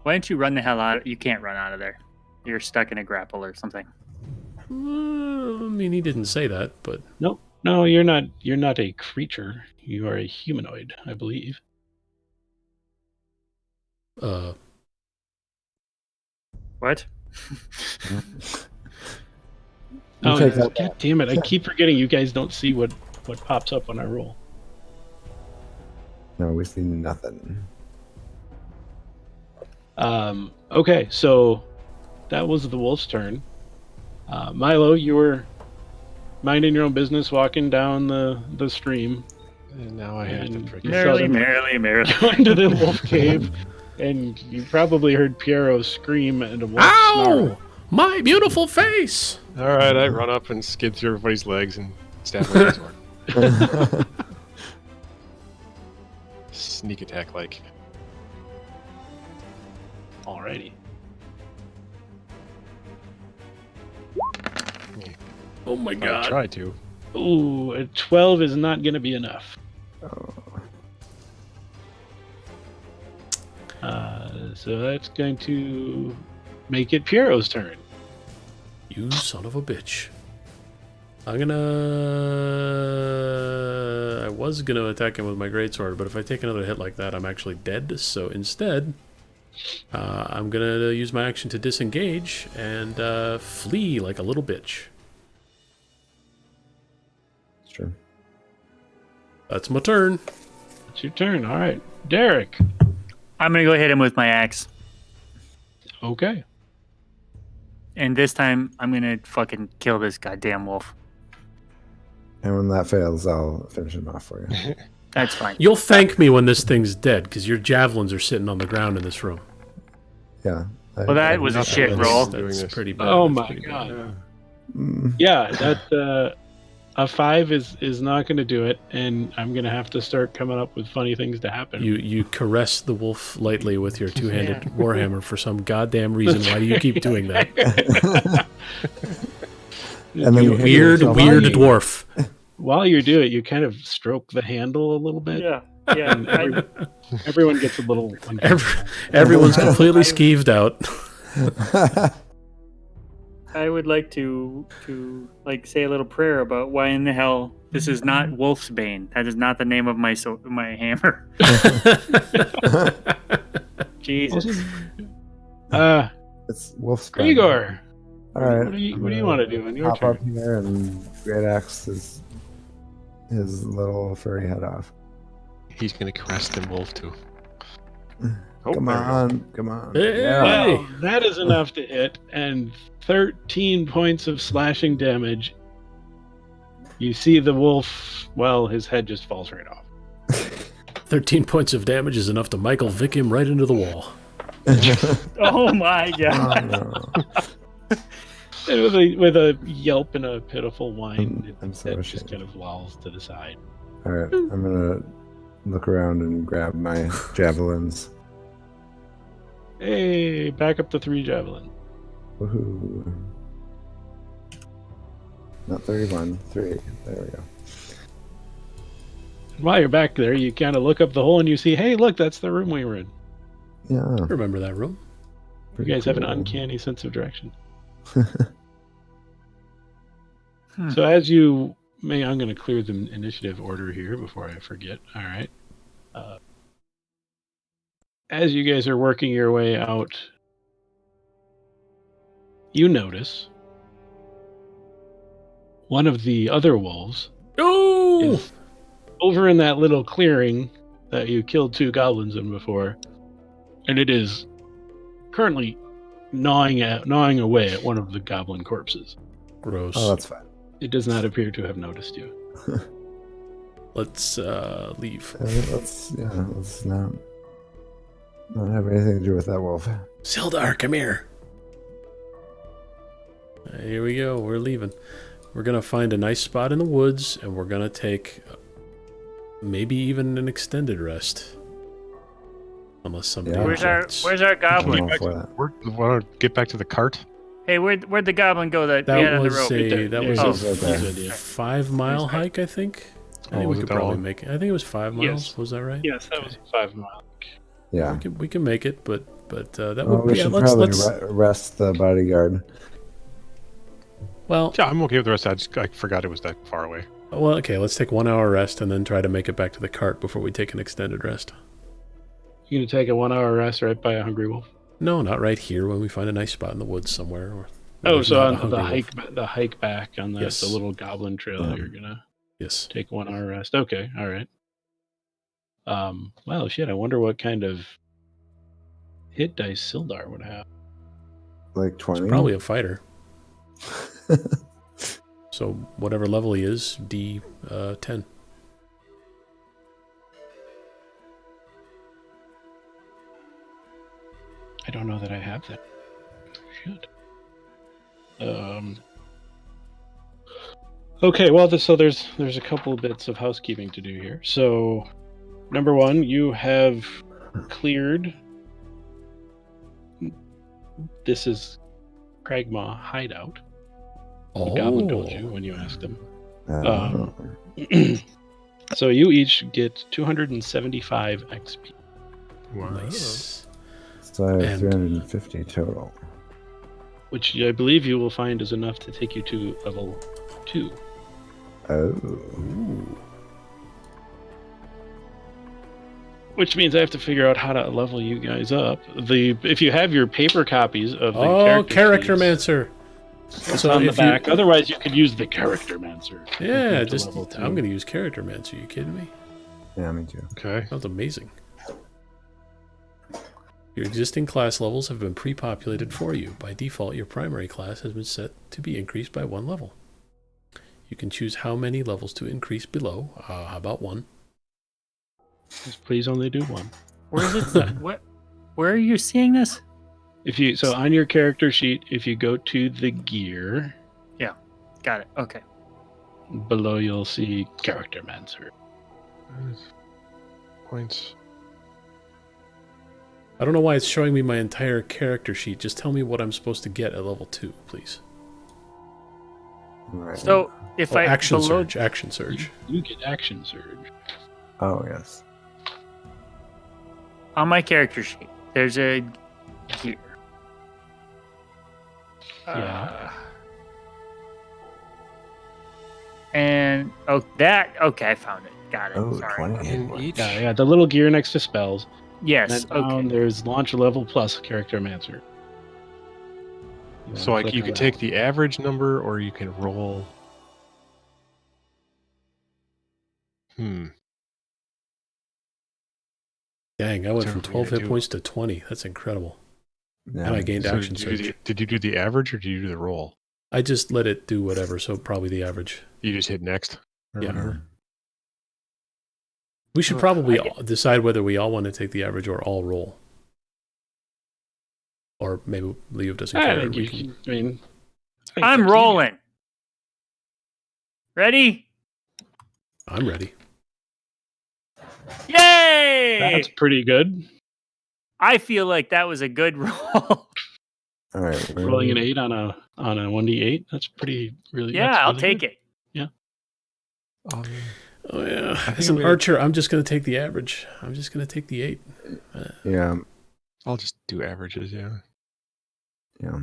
Why don't you run the hell out? You can't run out of there. You're stuck in a grapple or something. I mean, he didn't say that, but No, you're not. You're not a creature. You are a humanoid, I believe. What? You take that God damn it! I keep forgetting you guys don't see what pops up when I roll. No, we see nothing. Okay, so that was the wolf's turn. Milo, you were minding your own business, walking down the stream. And now I have to And forget. Merrily, them. merrily, merrily. Go into the wolf cave, and you probably heard Piero scream and a wolf ow! snarl. My beautiful face! All right, I run up and skid through everybody's legs and stab my sword. Sneak attack like. Alrighty. Oh my I god. try to. Ooh, a 12 is not going to be enough. So that's going to make it Piero's turn. You son of a bitch. I was gonna attack him with my greatsword, but if I take another hit like that, I'm actually dead. So instead, I'm gonna use my action to disengage and flee like a little bitch. It's true. That's my turn. It's your turn. All right. Derek. I'm gonna go hit him with my axe, Okay. and this time I'm gonna fucking kill this goddamn wolf. And when that fails, I'll finish him off for you. That's fine. You'll thank me when this thing's dead, because your javelins are sitting on the ground in this room. Yeah. Well, that was a nothing shit else. roll. Doing That's this. pretty bad. Oh That's my pretty god. bad. Yeah, that a 5 is not going to do it, and I'm going to have to start coming up with funny things to happen. You caress the wolf lightly with your two-handed warhammer for some goddamn reason. Why do you keep doing that? And then You you hit weird yourself. dwarf. While you do it, you kind of stroke the handle a little bit. Yeah, And yeah. everyone gets a little Everyone's completely skeeved out. I would like to like say a little prayer about why in the hell this is not Wolf's Bane. That is not the name of my my hammer. Jesus. It's Wolf's Grigor. All right. What do you want to do in your Hop turn? up here and great axe his little furry head off. He's gonna caress the wolf too. Oh, Come there we go. on, come on. Hey. Yeah. Wow, that is enough to hit, and 13 points of slashing damage. You see the wolf, well, his head just falls right off. 13 points of damage is enough to Michael Vick him right into the wall. Oh my god. no. And with a yelp and a pitiful whine, I'm so it just ashamed. kind of lolls to the side. All right, I'm gonna look around and grab my javelins. Hey, back up to 3 javelin. Woohoo! Not 31, 3. There we go. While you're back there, you kind of look up the hole and you see, hey, look, that's the room we were in. Yeah. Remember that room? You pretty guys have an cool. uncanny sense of direction. So as you may, I'm going to clear the initiative order here before I forget. All right. As you guys are working your way out, you notice one of the other wolves Oh! over in that little clearing that you killed 2 goblins in before, and it is currently gnawing away at one of the goblin corpses. Gross. Oh, that's fine. It does not appear to have noticed you. Let's leave. Let's not have anything to do with that wolf. Sildar, come here. Here we go. We're leaving. We're gonna find a nice spot in the woods, and we're gonna take maybe even an extended rest. Unless somebody objects. Where's our goblin? Want to get back to the cart? Hey, where'd the goblin go that we had on the rope? That was Okay. a 5-mile hike, I think. I think we could probably make it. I think it was 5 miles. Yes. Was that right? Yes, that was 5 miles. Yeah. We can make it, but that Well, would we be. should Let's probably rest the bodyguard. well, Yeah, I'm okay with the rest. I forgot it was that far away. okay. Let's take 1 hour rest and then try to make it back to the cart before we take an extended rest. You gonna take a 1-hour rest right by a hungry wolf? No, not right here. When we find a nice spot in the woods somewhere. Or So not a on hungry the wolf. hike back on the Yes. little goblin trail, you're gonna Yes. take 1-hour rest. Okay, all right. Well, shit. I wonder what kind of hit dice Sildar would have. Like 20? Probably a fighter. So whatever level he is, D10. I don't know that I have that. Shit. Okay, well, so there's a couple bits of housekeeping to do here. So, number 1, you have cleared. This is Kragmaw hideout. The goblin told you when you asked him. So you each get 275 XP. Wow. Nice. So I have And- 350 total. Which I believe you will find is enough to take you to level 2. Oh. Ooh. Which means I have to figure out how to level you guys up. If you have your paper copies of the Character sheets, Mancer. it's So on the if you- back. Otherwise, you could use the Character Mancer. Yeah, to just level 2. I'm gonna use Character Mancer. You kidding me? Yeah, me too. Okay. Sounds amazing. Your existing class levels have been pre-populated for you. By default, your primary class has been set to be increased by 1 level. You can choose how many levels to increase below. How about 1? Just please only do 1. Where is it? What? Where are you seeing this? So on your character sheet, if you go to the gear, Got it. Okay. below you'll see Character Mancer. Points. I don't know why it's showing me my entire character sheet. Just tell me what I'm supposed to get at level 2, please. Right. So if I Action below, Surge. Action Surge. You get Action Surge. Oh, yes. on my character sheet, there's a gear. Yeah. And okay, I found it. Got it. Oh, Sorry. 20 hit In points. each. Yeah, the little gear next to spells. Yes. And then down Okay. there's launch level plus Character Mancer. So like you can take the average number, or you can roll. Dang, I went So from we're 12 gonna hit do- points to 20. That's incredible. Yeah. And I gained So Action Surge. did you do the average, or did you do the roll? I just let it do whatever, so probably the average. You just hit next. Or Yeah. whatever? We should Well, probably decide whether we all want to take the average or all roll. Or maybe Leo doesn't I care. think We you can- can. I mean, I think I'm that's rolling. Ready? I'm ready. Yay! That's pretty good. I feel like that was a good roll. All right. Rolling an 8 on a 1d8. That's pretty really. Yeah, that's I'll really take good. it. Oh, yeah. think As I'm an gonna- archer, I'm just going to take the average. I'm just going to take the 8. Yeah. I'll just do averages. Yeah. Yeah.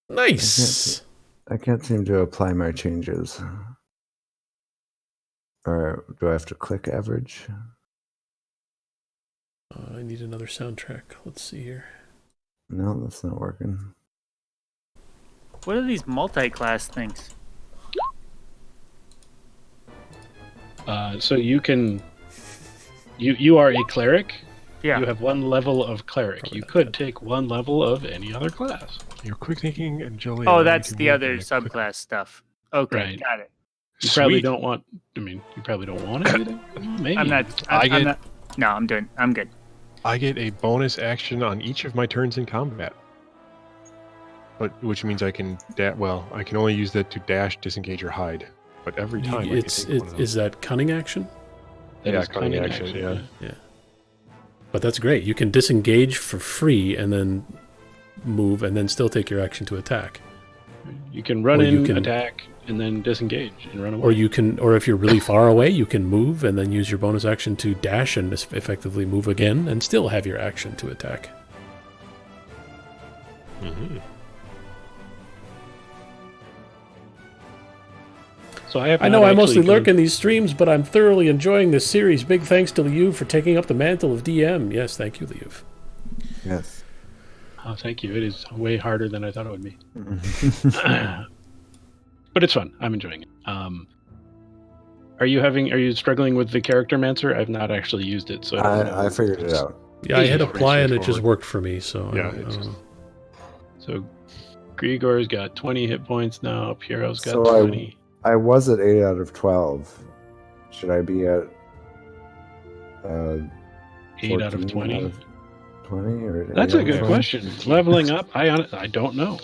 Nice. I can't seem to apply my changes. Or do I have to click average? I need another soundtrack. Let's see here. No, that's not working. What are these multi-class things? So you can. You are a cleric. Yeah. You have one level of cleric. You could take one level of any other class. You're quick thinking and Jolie. Oh, allow you that's to the move other in a quick- subclass stuff. Okay, Right. got it. You probably Sweet. don't want. I mean, you probably don't want to do that. Well, maybe. I'm not. I'm not. No, I'm good. I get a bonus action on each of my turns in combat. But which means I can I can only use that to dash, disengage, or hide. But every time I can take one of those. Is that cunning action? That Yeah, is cunning action, yeah. Yeah. But that's great. You can disengage for free and then move and then still take your action to attack. You can run Or you in, can- attack, and then disengage and run away. Or if you're really far away, you can move and then use your bonus action to dash and effectively move again and still have your action to attack. Mm-hmm. So I have. I not know I actually mostly gone- lurk in these streams, but I'm thoroughly enjoying this series. Big thanks to Liu for taking up the mantle of DM. Yes, thank you, Liu. Yes. Oh, thank you. It is way harder than I thought it would be. But it's fun. I'm enjoying it. Are you struggling with the character mancer? I've not actually used it, so I don't know. I figured it out. Yeah, I hit Easy, apply and it straightforward. just worked for me. So Yeah, I don't it's know. So Grigor's got 20 hit points now. Piero's got So 20. I was at 8 out of 12. Should I be at 8 out of 14 20. out of 20 or That's 8 a out of good 20? question. Leveling up, I don't know.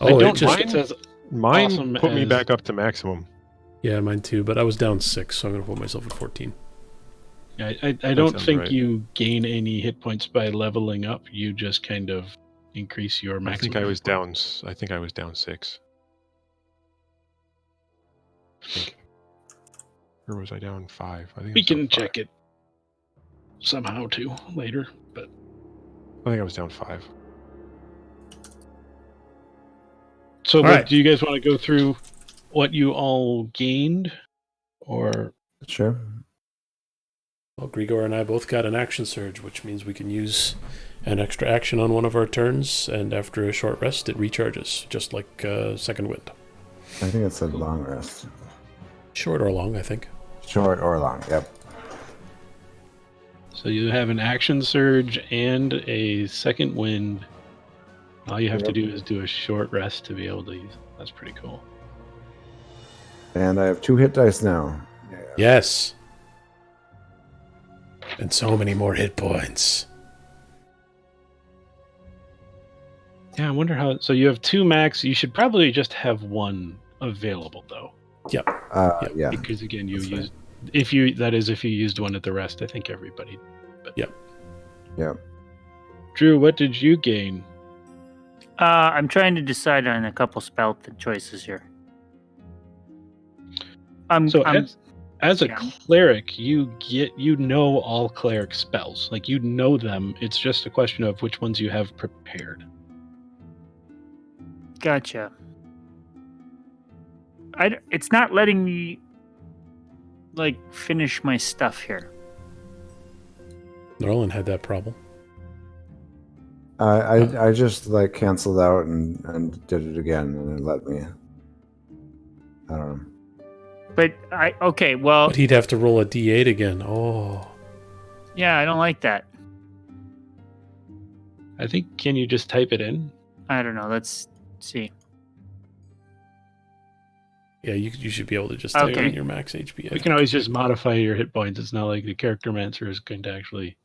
I Oh, it don't just think it's as Mine awesome put me as- back up to maximum. yeah, mine too. But I was down 6, so I'm gonna put myself at 14. I don't sounds think right. you gain any hit points by leveling up. You just kind of increase your I maximum. think I was hit point. down. I think I was down 6. I think. Or was I down 5? I think We I was down can 5. check it somehow too later, but I think I was down 5. so All but right. do you guys want to go through what you all gained, or Sure. Well, Grigor and I both got an action surge, which means we can use an extra action on one of our turns, and after a short rest, it recharges, just like Second Wind. I think it said long rest. Short or long, I think. Short or long, yep. so you have an action surge and a second wind. All you have to Yep. do is do a short rest to be able to use it. That's pretty cool. And I have 2 hit dice now. Yes. And so many more hit points. Yeah, I wonder how. So you have 2 max. You should probably just have 1 available though, Yeah. because again, you That's right. use if you used 1 at the rest. I think everybody. Yeah. Drew, what did you gain? I'm trying to decide on a couple spell choices here. So I'm as a yeah. cleric, you know all cleric spells. Like you know them. It's just a question of which ones you have prepared. Gotcha. It's not letting me like finish my stuff here. Norland had that problem. I just like canceled out and did it again, and it let me. I don't know. But well, But he'd have to roll a d8 again. Oh. yeah, I don't like that. I think. Can you just type it in? I don't know. Let's see. Yeah, you should be able to just type Okay. in your max HP. We can always just modify your hit points. It's not like the character mancer is going to actually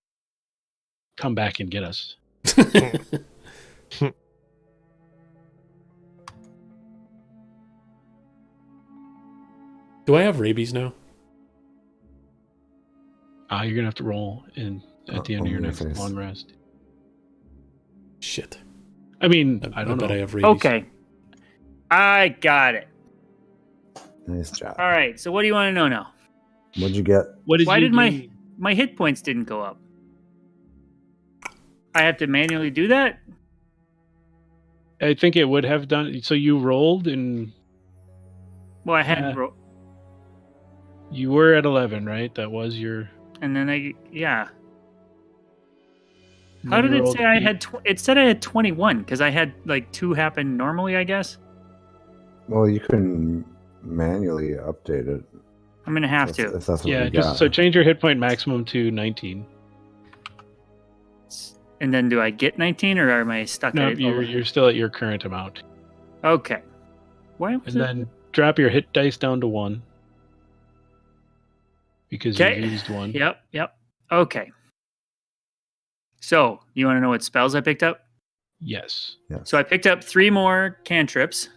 come back and get us. Do I have rabies now? You're gonna have to roll in at the end of your on your next face. long rest. Shit. I mean, I I don't bet I know. have rabies. Okay. I got it. Nice job. All right. So what do you want to know now? What'd you get? What did Why you did my gain? my hit points didn't go up? I have to manually do that? I think it would have done. So you rolled and Well, I had Yeah. You were at 11, right? That was your. and then yeah. and How then did you it rolled say I eight. had? It said I had 21 because I had like 2 happen normally, I guess. Well, you can manually update it. I'm gonna have If to. that's what Yeah, we just got. so change your hit point maximum to 19. And then do I get 19 or am I stuck No, at it? you're still at your current amount. Okay. Why was And it? then drop your hit dice down to 1. Because Okay. you've used 1. Yep. Okay. So, you want to know what spells I picked up? Yes. Yes. So I picked up 3 more cantrips.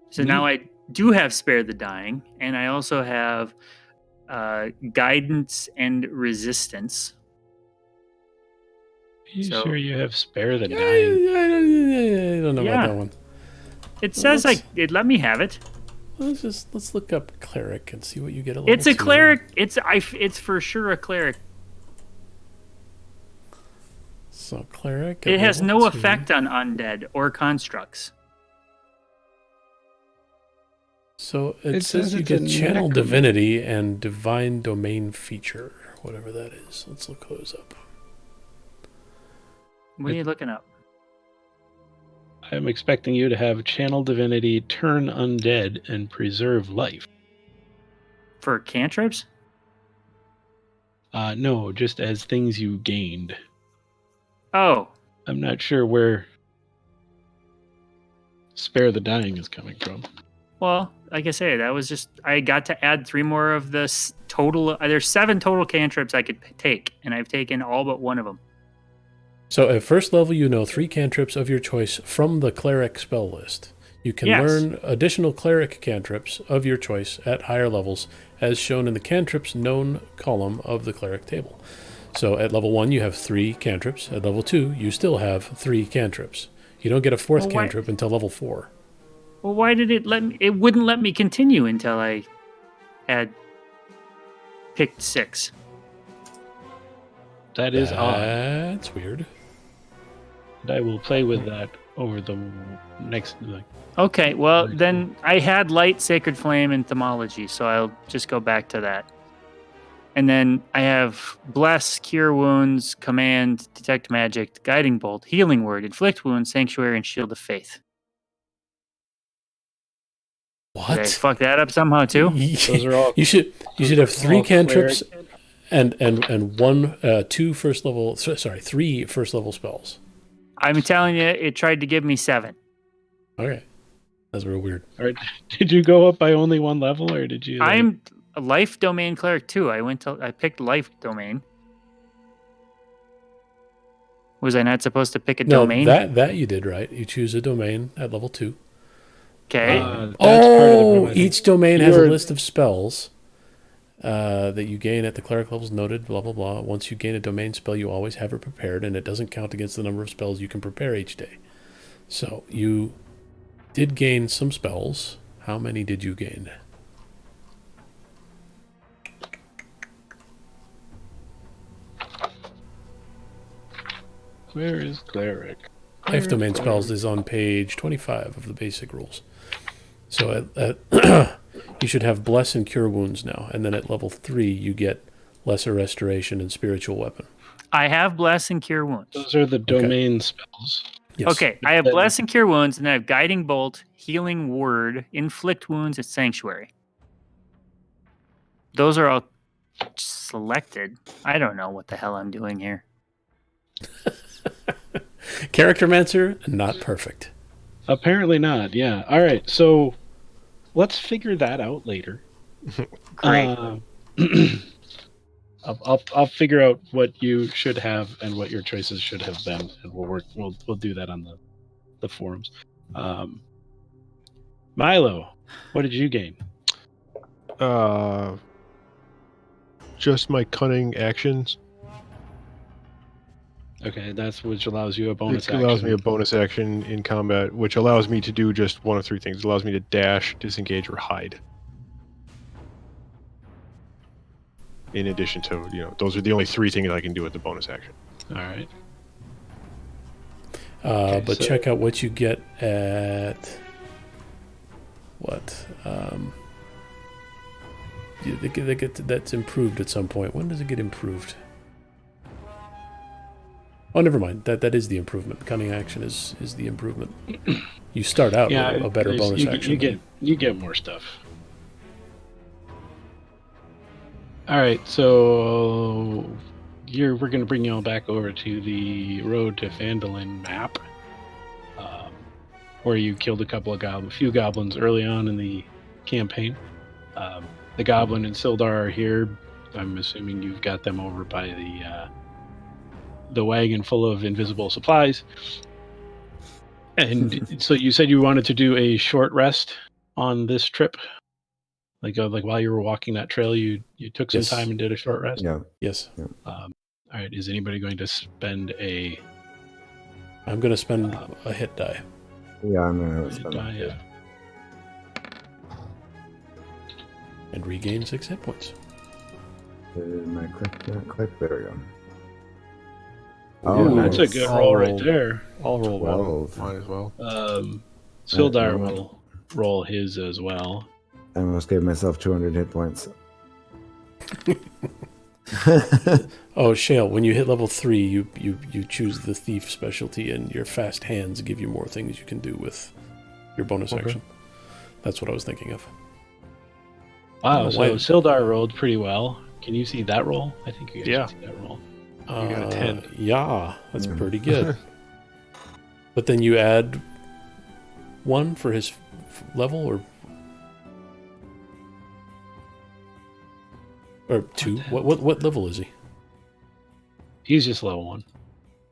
So now I do have Spare the Dying, and I also have Guidance and Resistance. Are you So- sure you have Spare the I Dying? don't know Yeah. about that one. It says let's- it let me have it. Let's look up cleric and see what you get at level It's a 2. cleric. It's for sure a cleric. So cleric. It at has level no 2. effect on undead or constructs. So it It says says you it's get a channel necromancer. divinity and divine domain feature, whatever that is. Let's look those up. What are you looking up? I'm expecting you to have Channel Divinity, Turn Undead, and Preserve Life. For cantrips? No, just as things you gained. Oh, I'm not sure where Spare the Dying is coming from. well, like I say, that was just I got to add 3 more of the total. There's 7 total cantrips I could take, and I've taken all but one of them. So at first level, you know 3 cantrips of your choice from the cleric spell list. You can Yes. learn additional cleric cantrips of your choice at higher levels, as shown in the cantrips known column of the cleric table. So at level 1, you have 3 cantrips. At level 2, you still have 3 cantrips. You don't get a 4th Well, why- cantrip until level 4. Well, why did it let me? It wouldn't let me continue until I had picked 6. That is odd. That's weird. And I will play with that over the next. Okay, well Right. then I had Light, Sacred Flame, and Thaumaturgy, so I'll just go back to that. And then I have Bless, Cure Wounds, Command, Detect Magic, Guiding Bolt, Healing Word, Inflict Wounds, Sanctuary, and Shield of Faith. Did I What? fuck that up somehow too? Those are all. You should have 3 all cantrips cleric. and one 2 first level. Sorry, 3 first level spells. I'm telling you, it tried to give me 7. Okay, that's real weird. All right. Did you go up by only 1 level, or did you? I'm a Life Domain Cleric too. I picked Life Domain. Was I not supposed to pick a No, domain? that you did right. You choose a domain at level 2. Okay. That's part of the problem. Each domain has a You're- list of spells that you gain at the cleric levels noted, blah, blah, blah. Once you gain a domain spell, you always have it prepared, and it doesn't count against the number of spells you can prepare each day. So you did gain some spells. How many did you gain? Where is cleric? Life domain spells is on page 25 of the basic rules. So you should have Bless and Cure Wounds now, and then at level 3 you get Lesser Restoration and Spiritual Weapon. I have Bless and Cure Wounds. Those are the domain spells. Yes. Okay, I have Bless and Cure Wounds, and then I have Guiding Bolt, Healing Word, Inflict Wounds, and Sanctuary. Those are all selected. I don't know what the hell I'm doing here. Charactermancer, not perfect. Apparently not. Yeah. All right. So let's figure that out later. Great. I'll figure out what you should have and what your choices should have been, and we'll do that on the forums. Milo, what did you gain? Just my cunning actions. Okay, that's which allows you a bonus It allows action. me a bonus action in combat, which allows me to do just one of 3 things. It allows me to dash, disengage, or hide. In addition to, those are the only 3 things I can do with the bonus action. All right. But so- check out what you get at what they get that's improved at some point. When does it get improved? Oh, never mind. That is the improvement. Cunning action is the improvement. You start out with a better bonus action. You get more stuff. All right, so we're going to bring you all back over to the Road to Phandalin map, where you killed a few goblins early on in the campaign. The goblin and Sildar are here. I'm assuming you've got them over by the wagon full of invisible supplies. And so you said you wanted to do a short rest on this trip, like while you were walking that trail, you took some Yes. time and did a short rest. Yeah. Yes. All right. Is anybody going to spend a I'm going to spend a hit die. Yeah, I'm gonna spend die? that. And regain 6 hit points. Did I click that? Click. There we go. Ooh, that's a nice. good roll right there. I'll roll 12. one. Might as well. Sildar no. will roll his as well. I almost gave myself 200 hit points. Oh, Shale, when you hit level 3, you choose the thief specialty, and your fast hands give you more things you can do with your bonus Okay. action. That's what I was thinking of. Wow, Oh, so wait. Sildar rolled pretty well. Can you see that roll? I think you guys Yeah. can see that roll. You got a 10. Yeah, that's Mhm. pretty good. But then you add 1 for his level, or 2. What level is he? He's just level 1.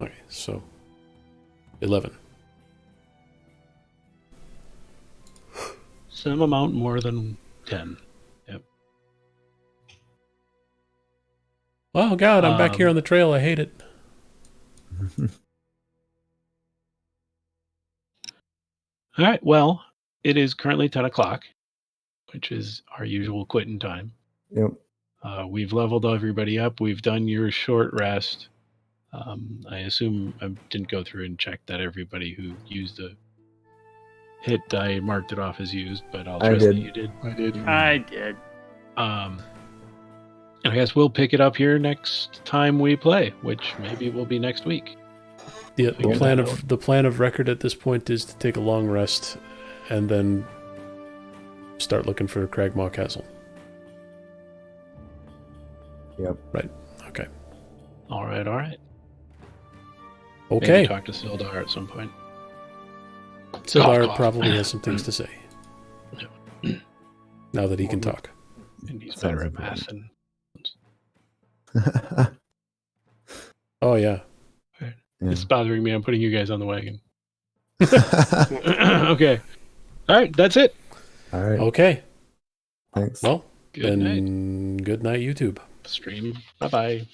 Okay, so 11. Some amount more than 10. Oh God, I'm back here on the trail. I hate it. All right, well, it is currently 10 o'clock, which is our usual quitting time. Yep. We've leveled everybody up. We've done your short rest. I assume I didn't go through and check that everybody who used the hit die marked it off as used, but I'll I trust that did. you did. I did. I did. I guess we'll pick it up here next time we play, which maybe will be next week. The Figure plan that of the plan of record at this point is to take a long rest, and then start looking for Cragmaw Castle. Yep. Right. Okay. All right. Okay. Maybe talk to Sildar at some point. Sildar cough. probably has some things to say. Now that he can talk. And he's Sounds better at important. math and Oh yeah. Yeah. it's bothering me. I'm putting you guys on the wagon. Okay. All right. That's it. All right. Okay. Thanks. Well, Good night. then good night, YouTube. Stream. Bye-bye.